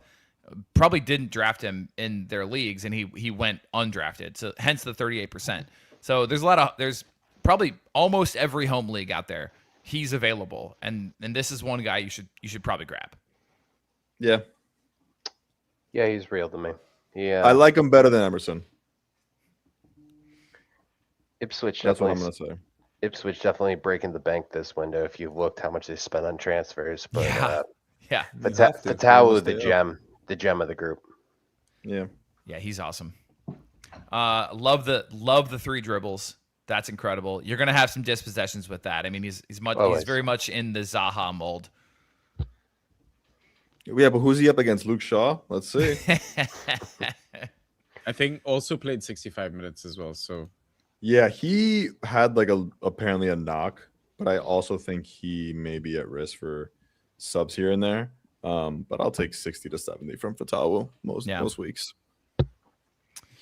probably didn't draft him in their leagues, and he went undrafted. So hence the 38%. So there's probably almost every home league out there. He's available, and this is one guy you should probably grab. Yeah. Yeah, he's real to me. Yeah, I like him better than Emerson. Ipswich That's what definitely. I'm gonna say. Ipswich definitely breaking the bank this window. If you've looked how much they spent on transfers, but yeah. Fatau, the gem of the group. Yeah. Yeah, he's awesome. Love the 3 dribbles. That's incredible. You're gonna have some dispossessions with that. I mean, he's very much in the Zaha mold. Yeah, but who's he up against? Luke Shaw? Let's see. I think also played 65 minutes as well. So Yeah, he had apparently a knock, but I also think he may be at risk for subs here and there. But I'll take 60 to 70 from Fatau most weeks.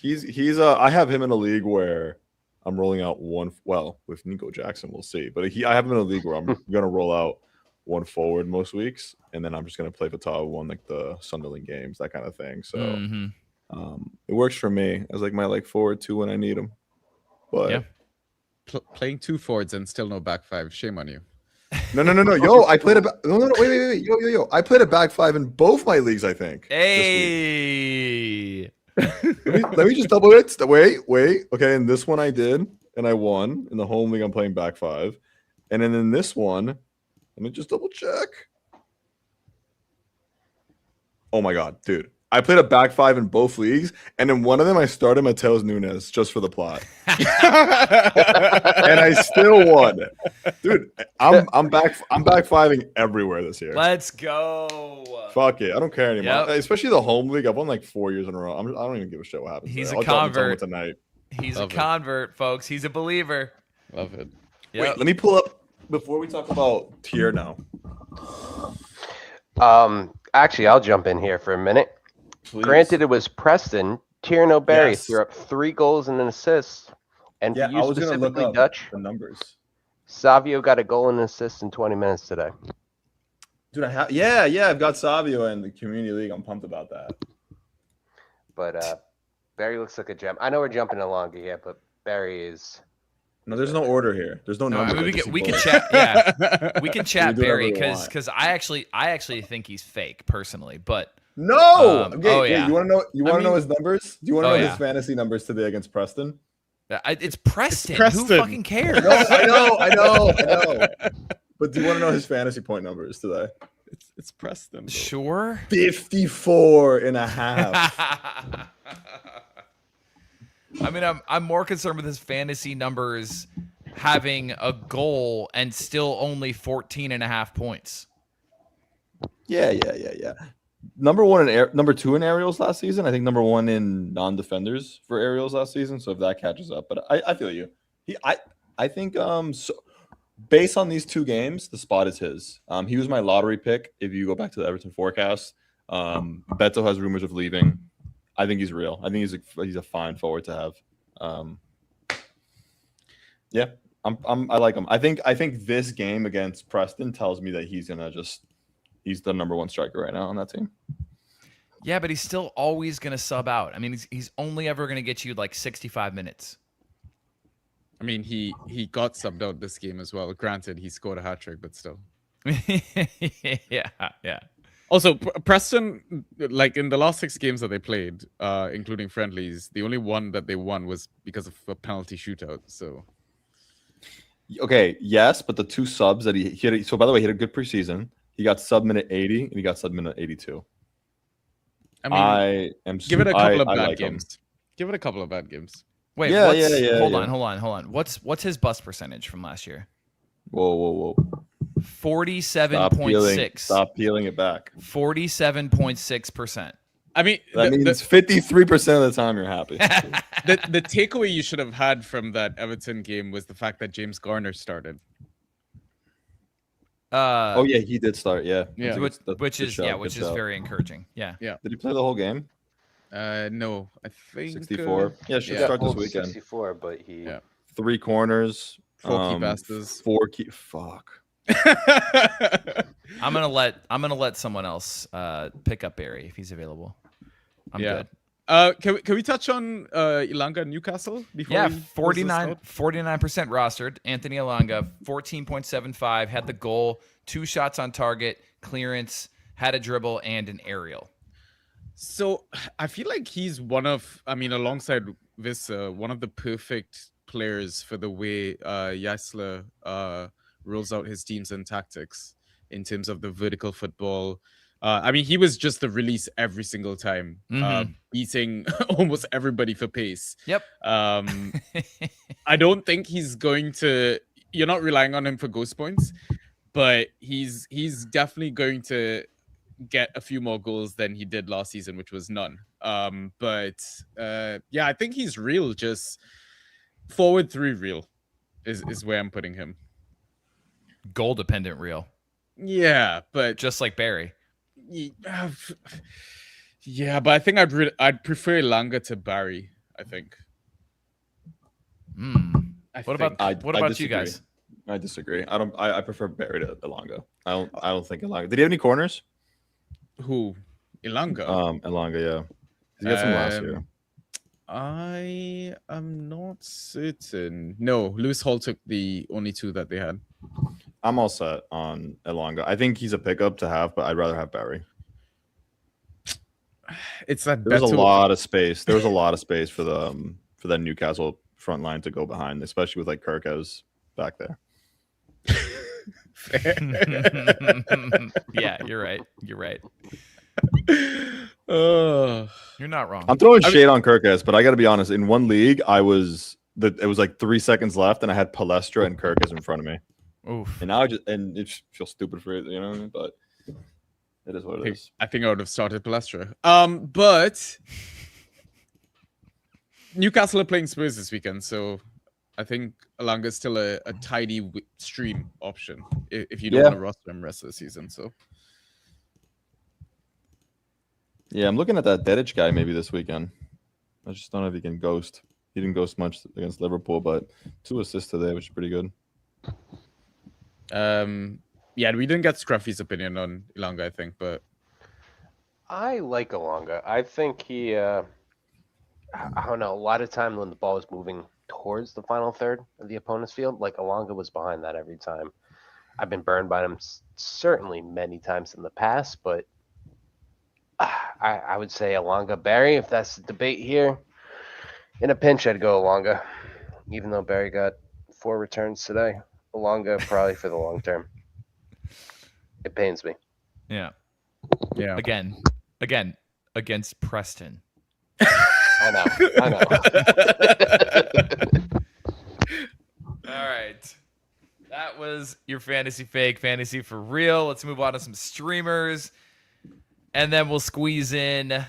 I have him in a league where I'm rolling out with Nico Jackson, we'll see. But I have him in a league where I'm gonna roll out one forward most weeks, and then I'm just gonna play Fatau on the Sunderland games, that kind of thing. So it works for me as my forward 2 when I need him. But yeah. Playing 2 forwards and still no back 5. Shame on you. No. Yo, I played wait. Yo. I played a back 5 in both my leagues, I think. Hey. Let me just double it. Wait. Okay, in this one I did, and I won. In the home league, I'm playing back 5. And then in this one, let me just double check. Oh my god, dude. I played a back 5 in both leagues, and in one of them I started Mateus Nunes just for the plot. And I still won. Dude, I'm back 5ing everywhere this year. Let's go. Fuck it. I don't care anymore. Yep. Especially the home league. I've won 4 years in a row. I don't even give a shit what happens. He's there. a convert tonight. He's a convert, folks. He's a believer. Love it. Yep. Wait, let me pull up before we talk about tier now. Actually, I'll jump in here for a minute. Please. Granted, it was Preston. Tierno Barry Yes. threw up 3 goals and an assist. And Yeah, for I you was gonna look specifically, up Dutch, the numbers. Savio got a goal and an assist in 20 minutes today. Dude, I've got Savio in the community league. I'm pumped about that. But Barry looks like a gem. I know we're jumping along here, but Barry is. No, there's no order here. There's no No, number. I mean, we can chat. Yeah, we can chat do whatever Barry we want. because I actually think he's fake personally, but No. yeah. You want to know? You want to know his numbers? Do you want to know yeah. his fantasy numbers today against Preston? it's Preston. Who Preston. fucking cares? No, I know. But do you want to know his fantasy point numbers today? It's Preston. Though. Sure. 54 and a half. I mean, I'm more concerned with his fantasy numbers having a goal and still only 14.5 points. Yeah. Number 2 in aerials last season. I think number 1 in non-defenders for aerials last season. So if that catches up, but I feel you. I think so. Based on these 2 games, the spot is his. He was my lottery pick. If you go back to the Everton forecast, Beto has rumors of leaving. I think he's real. I think he's a fine forward to have. Yeah, I like him. I think this game against Preston tells me that he's the number one striker right now on that team. Yeah, but he's still always going to sub out. I mean, he's only ever going to get you like 65 minutes. I mean, he got subbed out this game as well. Granted, he scored a hat trick, but still. Yeah. Also, Preston, like in the last 6 games that they played, including friendlies, the only one that they won was because of a penalty shootout. So, okay, yes, but the 2 subs that he had. So, by the way, he had a good preseason. He got sub minute 80 and he got sub minute 82. I mean, give it a couple of bad games. Give it a couple of bad games. Wait, hold on. What's his bust percentage from last year? Whoa. 47.6. Stop peeling it back. 47.6%. I mean, that means 53% of the time you're happy. The takeaway you should have had from that Everton game was the fact that James Garner started. Oh yeah, he did start. Yeah. Which is very encouraging. Yeah. Did he play the whole game? No, I think 64. Should start this weekend. 64, but he 3 corners, 4 key passes, 4 key. Fuck. I'm gonna let someone else pick up Barry if he's available. I'm good. Can we touch on Elanga Newcastle before? Yeah, 49% rostered. Anthony Elanga, 14.75, had the goal, 2 shots on target, clearance, had a dribble, and an aerial. So I feel like he's alongside Vissa, one of the perfect players for the way Jaisler rolls out his teams and tactics in terms of the vertical football. He was just the release every single time, beating almost everybody for pace. Yep. I don't think he's going to. You're not relying on him for ghost points, but he's definitely going to get a few more goals than he did last season, which was none. I think he's real. Just forward 3 real is where I'm putting him. Goal dependent real. Yeah, but just like Barry. Yeah, but I think I'd prefer Elanga to Barry. I think. What about you guys? I disagree. I prefer Barry to Elanga. I don't think Elanga. Did he have any corners? Who? Elanga. Elanga. Yeah. He had some last year. I am not certain. No, Lewis Hall took the only 2 that they had. I'm all set on Elanga. I think he's a pickup to have, but I'd rather have Barry. It's that there's a lot of space. There was a lot of space for the Newcastle front line to go behind, especially with like Kirkhouse back there. Yeah, you're right. You're not wrong. I'm throwing shade on Kirkhouse, but I got to be honest. In one league, it was like 3 seconds left, and I had Palestra and Kirkhouse in front of me. Oof. And now it just feels stupid for it, you know. But it is what it is. I think I would have started Palestra. But Newcastle are playing Spurs this weekend, so I think Elanga is still a tidy stream option if you don't want to roster him rest of the season. So. Yeah, I'm looking at that Dedic guy maybe this weekend. I just don't know if he can ghost. He didn't ghost much against Liverpool, but 2 assists today, which is pretty good. Yeah, we didn't get Scruffy's opinion on Elanga, I think, but I like Elanga. I think he, I don't know, a lot of time when the ball is moving towards the final third of the opponent's field, like Elanga was behind that every time. I've been burned by him certainly many times in the past, but I would say Elanga Barry, if that's the debate here. In a pinch, I'd go Elanga, even though Barry got 4 returns today. Elanga probably for the long term. It pains me. Yeah. Again, against Preston. I know. All right. That was your fantasy fake, fantasy for real. Let's move on to some streamers. And then we'll squeeze in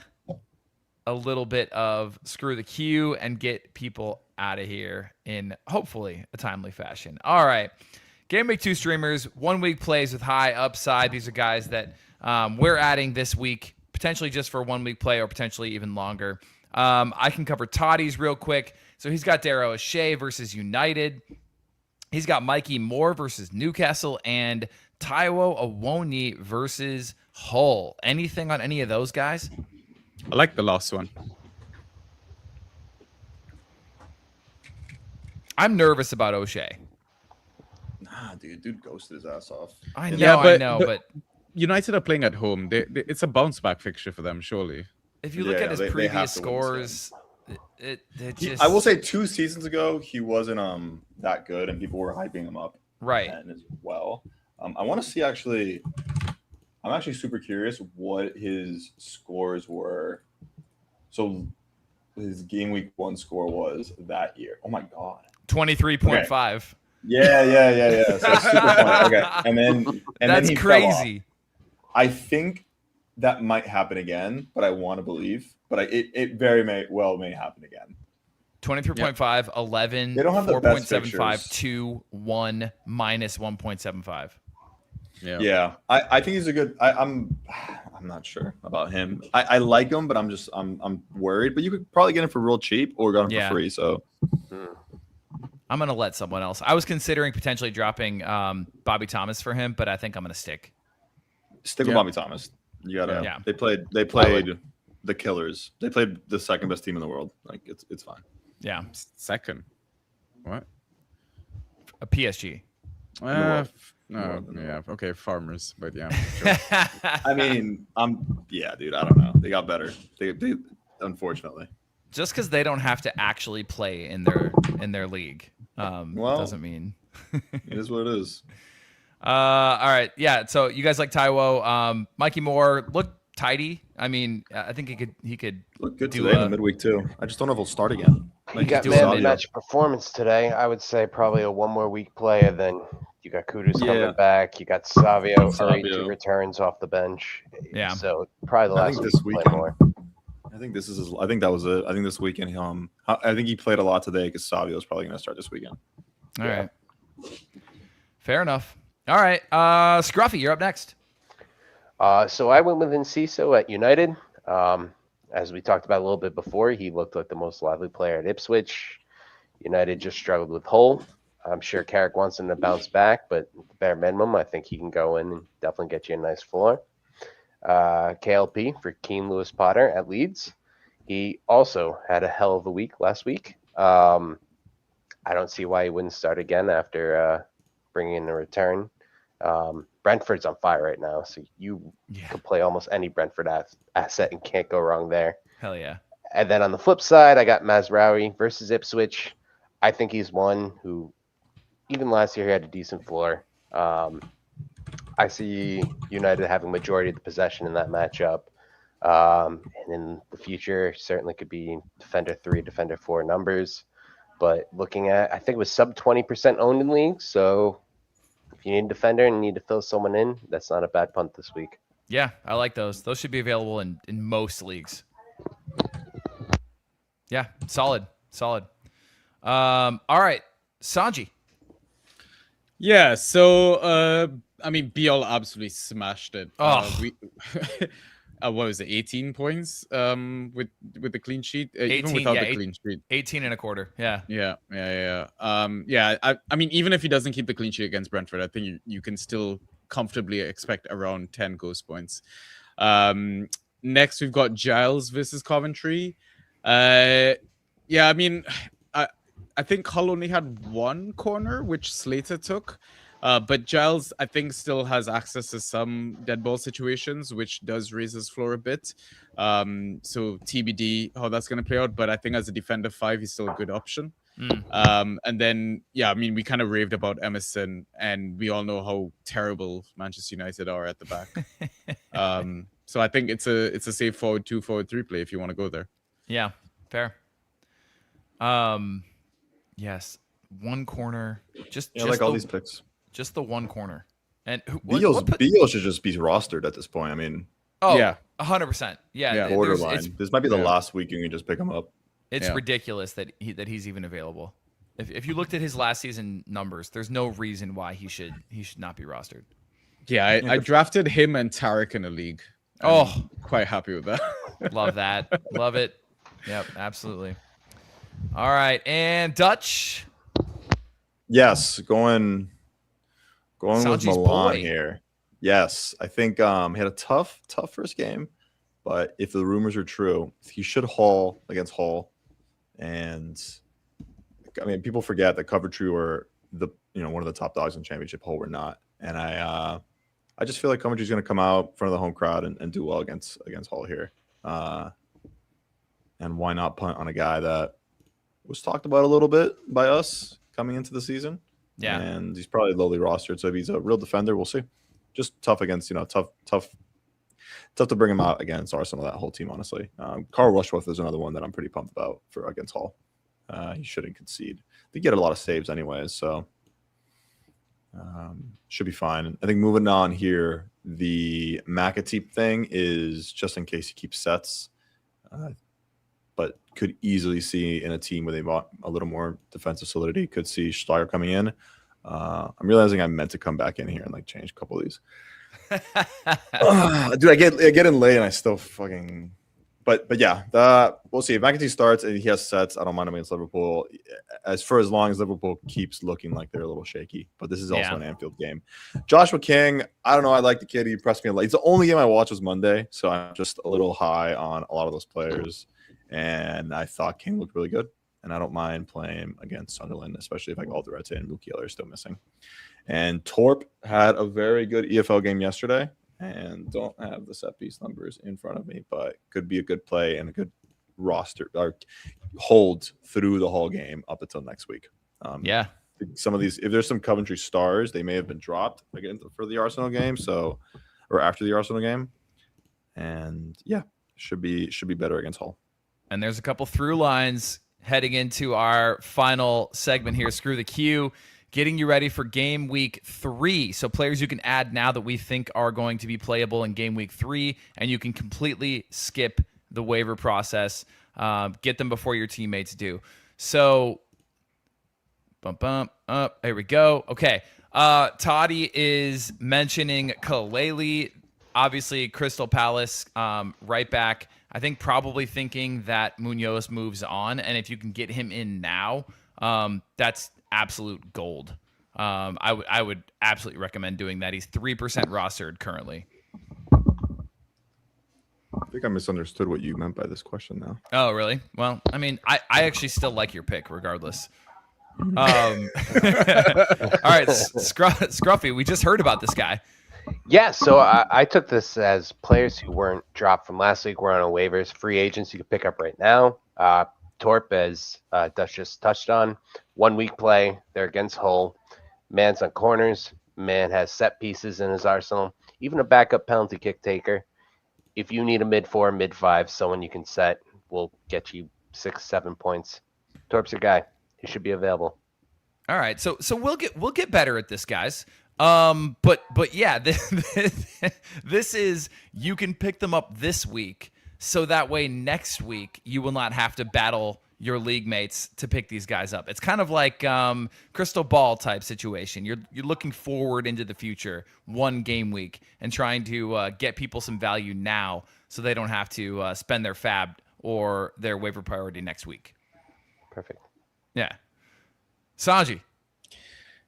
a little bit of screw the queue and get people out of here in hopefully a timely fashion. All right. Game Week 2 streamers, 1 week plays with high upside. These are guys that we're adding this week potentially just for 1 week play or potentially even longer. I can cover Toddy's real quick. So he's got Darrow O'Shea versus United. He's got Mikey Moore versus Newcastle and Taiwo Awoniyi versus Hull. Anything on any of those guys? I like the last one. I'm nervous about O'Shea. Nah, dude ghosted his ass off. I know, Yeah, but United are playing at home. It's a bounce back fixture for them, surely. if you look at his they have previous to win this scores, it just I will say 2 seasons ago he wasn't that good, and people were hyping him up. right. And as well. I want to see actually. I'm actually super curious what his scores were. So his game week 1 score was that year. Oh my god. 23.5. Yeah. So it's super funny. Okay, and then That's he fell off. crazy. I think that might happen again, but I want to believe. But it very may happen again. 23.5, 11, They don't have the best 4.75, fixtures. 2, 1, minus 1.75. Yeah. I think he's a good. I'm not sure about him. I like him, but I'm worried. But you could probably get him for real cheap or get him Yeah. for free. So I'm going to let someone else. I was considering potentially dropping Bobby Thomas for him, but I think I'm going to stick. stick with Bobby Thomas. You gotta. Yeah. They played the Killers. They played the second best team in the world. Like it's fine. Yeah. Second. What? A PSG. No, yeah. Okay, Farmers, but yeah. Sure. I mean, dude. I don't know. They got better. They unfortunately. Just because they don't have to actually play in their league doesn't mean. It is what it is. All right. Yeah. So you guys like Taiwo. Mikey Moore looked tidy. I mean, I think he could Look good do today in the midweek too. I just don't know if he'll start again. He got do man of Savio. the match performance today. I would say probably a 1 more week player. Then you got Kudus coming back. You got Savio already 2 returns off the bench. Yeah. So probably the I last think week this to play weekend. more. I think this is his. I think that was it. I think this weekend. I think he played a lot today because Savio is probably going to start this weekend. All right. Fair enough. All right. Scruffy, you're up next. So I went with Enciso at United. As we talked about a little bit before, he looked like the most lively player at Ipswich. United just struggled with Hull. I'm sure Carrick wants him to bounce back, but at the bare minimum, I think he can go in and definitely get you a nice floor. KLP for Keane Lewis Potter at Leeds. He also had a hell of a week last week. I don't see why he wouldn't start again after bringing in a return. Brentford's on fire right now, so you could play almost any Brentford asset and can't go wrong there. Hell yeah. And then on the flip side, I got Mazraoui versus Ipswich. I think he's one who, even last year, he had a decent floor. I see United having majority of the possession in that matchup. And in the future, certainly could be defender 3, defender 4 numbers. But looking at, I think it was sub 20% owned in leagues. So if you need a defender and need to fill someone in, that's not a bad punt this week. Yeah, I like those. Those should be available in most leagues. Yeah, solid. All right, Sanjy. Yeah, so I mean, BL absolutely smashed it. Oh. What was it, 18 points with the clean sheet? 18, even without yeah, the clean sheet. 18 and a quarter. Yeah. Yeah. I mean, even if he doesn't keep the clean sheet against Brentford, I think you can still comfortably expect around 10 ghost points. Next, we've got Giles versus Coventry. I mean, I think Hull only had 1 corner, which Slater took. But Giles, I think, still has access to some dead ball situations, which does raise his floor a bit. So TBD how that's going to play out. But I think as a defender 5, he's still a good option. And then, I mean, we kind of raved about Emerson, and we all know how terrible Manchester United are at the back. So I think it's a safe forward 2, forward 3 play if you want to go there. Yeah, fair. Yes, 1 corner. Just like all these picks. Just the 1 corner. And Beal should just be rostered at this point. I mean, 100%. Yeah, borderline. This might be the last week you can just pick him up. It's ridiculous that he's even available. If you looked at his last season numbers, there's no reason why he should not be rostered. Yeah, I drafted him and Tarek in a league. Oh, quite happy with that. love that. Love it. Yep, absolutely. All right, and Dutch. Yes, going with Sanjy's Milan boy. here. Yes, I think he had a tough first game, but if the rumors are true, he should haul against Hull. And I mean, people forget that Coventry were one of the top dogs in the championship. Hull were not, and I just feel like Coventry's going to come out in front of the home crowd and do well against Hull here. And why not punt on a guy that was talked about a little bit by us coming into the season? Yeah. And he's probably lowly rostered. So if he's a real defender, we'll see. Just tough against, tough to bring him out against Arsenal, that whole team, honestly. Carl Rushworth is another one that I'm pretty pumped about for against Hull. He shouldn't concede. They get a lot of saves anyways, so should be fine. I think moving on here, the McAtee thing is just in case he keeps sets. But could easily see in a team where they bought a little more defensive solidity, could see Schleier coming in. I'm realizing I meant to come back in here and like change a couple of these. Dude, I get in late and I still fucking. But yeah, we'll see. If McAtee starts and he has sets, I don't mind him against Liverpool. As long as Liverpool keeps looking like they're a little shaky. But this is also an Anfield game. Joshua King, I don't know. I like the kid. He impressed me a lot. It's the only game I watched was Monday, so I'm just a little high on a lot of those players. And I thought King looked really good. And I don't mind playing against Sunderland, especially if like Alderete and Mukiele are still missing. And Torp had a very good EFL game yesterday. And don't have the set piece numbers in front of me, but could be a good play and a good roster or hold through the whole game up until next week. Yeah. Some of these, if there's some Coventry stars, they may have been dropped again for the Arsenal game. Or after the Arsenal game. And yeah, should be better against Hull. And there's a couple through lines heading into our final segment here. Screw the queue. Getting you ready for game week 3. So players you can add now that we think are going to be playable in game week 3, and you can completely skip the waiver process. Get them before your teammates do. So, up. Here we go. Okay. Toddy is mentioning Kaleli. Obviously, Crystal Palace, right back. I think probably thinking that Munoz moves on, and if you can get him in now, that's absolute gold. I would absolutely recommend doing that. He's 3% rostered currently. I think I misunderstood what you meant by this question now. Oh, really? Well, I mean, I actually still like your pick regardless. All right, Scruffy, we just heard about this guy. Yeah, so I took this as players who weren't dropped from last week were on waivers, free agents you can pick up right now. Torp, as Dutch just touched on, 1 week play. They're against Hull. Man's on corners. Man has set pieces in his arsenal. Even a backup penalty kick taker. If you need a mid-4, mid-5, someone you can set will get you 6-7 points. Torp's your guy. He should be available. All right, so we'll get better at this, guys. But yeah, this is, you can pick them up this week, so that way next week you will not have to battle your league mates to pick these guys up. It's kind of like crystal ball type situation. You're looking forward into the future, one game week, and trying to get people some value now, so they don't have to spend their fab or their waiver priority next week. Perfect. Yeah, Sanjy.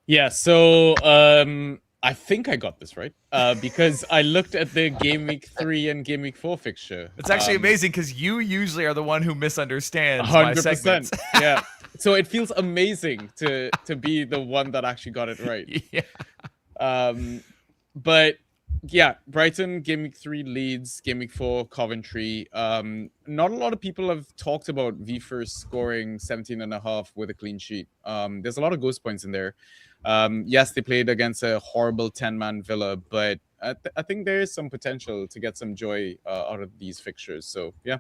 Yeah, so I think I got this right because I looked at the game week 3 and game week 4 fixture. It's actually amazing because you usually are the one who misunderstands my segments. Yeah. So it feels amazing to be the one that actually got it right. Yeah. But yeah, Brighton, game week 3 Leeds, game week 4 Coventry. Not a lot of people have talked about V-First scoring 17.5 with a clean sheet. There's a lot of ghost points in there. Yes, they played against a horrible 10-man Villa, but I think there is some potential to get some joy out of these fixtures. So yeah,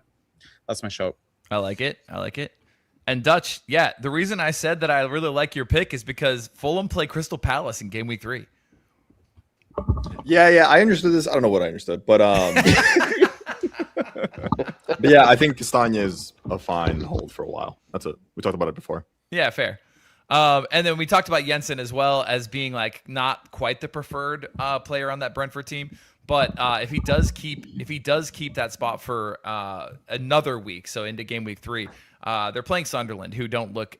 that's my shout. I like it. And Dutch, yeah, the reason I said that I really like your pick is because Fulham play Crystal Palace in game week 3. Yeah, I understood this. I don't know what I understood, but but yeah, I think Castagna is a fine hold for a while. That's it. We talked about it before. Yeah, fair. And then we talked about Jensen as well as being like not quite the preferred player on that Brentford team. But if he does keep that spot for another week, so into game week 3, they're playing Sunderland, who don't look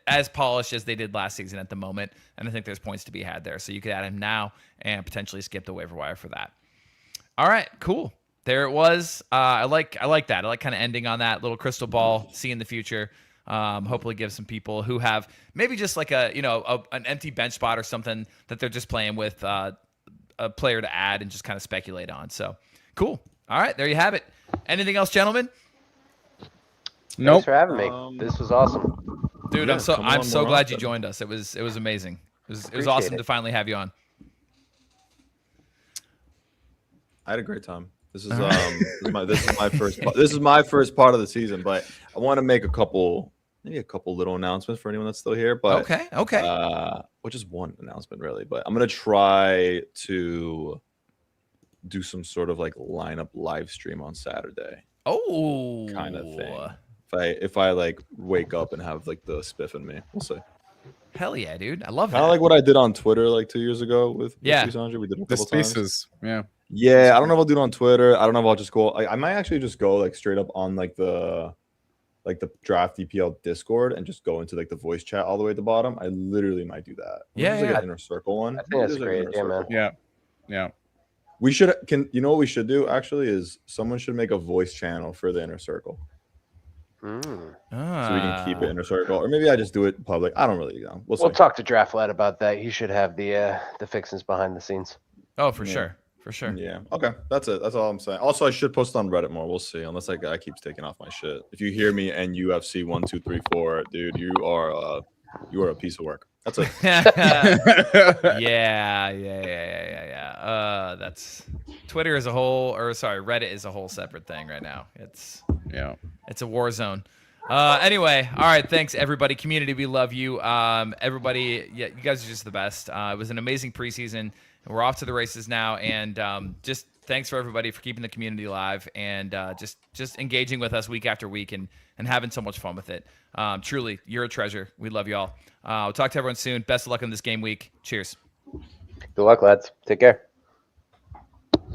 as polished as they did last season at the moment, and I think there's points to be had there. So you could add him now and potentially skip the waiver wire for that. All right, cool. There it was. I like that. I like kind of ending on that little crystal ball, seeing the future. Hopefully give some people who have maybe just like an empty bench spot or something that they're just playing with a player to add and just kind of speculate on. So cool. All right, there you have it. Anything else, gentlemen? Thanks for having me. This was awesome. Dude, Yeah, I'm so glad you often. joined us. It was amazing. It was Appreciate awesome it. to finally have you on. I had a great time. This is this is my first part of the season, but I want to make a couple little announcements for anyone that's still here. But Okay. well, just one announcement really. But I'm gonna try to do some sort of like lineup live stream on Saturday, Oh, kind of thing. If I like wake up and have like the spiff in me, we'll see. Hell yeah, dude. I love Kind that. of like what I did on Twitter like 2 years ago with Yeah. Sanjy. We did it a The couple times. spaces. Yeah. Yeah, I don't know if I'll do it on Twitter. I don't know if I'll just go. I might actually just go like straight up on like the draft EPL Discord and just go into like the voice chat all the way at the bottom. I literally might do that. Yeah, There's, like yeah. an inner circle one. I think that's There's, like, great. an inner Yeah, man. circle. Yeah. Yeah. We should you know what we should do actually is someone should make a voice channel for the inner circle Mm. so we can keep it inner circle, or maybe I just do it public. I don't really know. We'll We'll see. talk to Draft Lad about that. He should have the fixings behind the scenes. Oh, for Yeah. sure. For sure. Yeah. Okay. That's it. That's all I'm saying. Also, I should post on Reddit more. We'll see. Unless that guy keeps taking off my shit. If you hear me and UFC 1, 2, 3, 4, dude, you are a piece of work. That's it. yeah. That's Twitter as a whole, or sorry, Reddit is a whole separate thing right now. It's a war zone. Anyway, all right. Thanks, everybody. Community, we love you. Everybody, yeah, you guys are just the best. It was an amazing preseason. We're off to the races now, and just thanks for everybody for keeping the community alive and just engaging with us week after week and having so much fun with it. Truly, you're a treasure. We love you all. We'll talk to everyone soon. Best of luck on this game week. Cheers. Good luck, lads. Take care.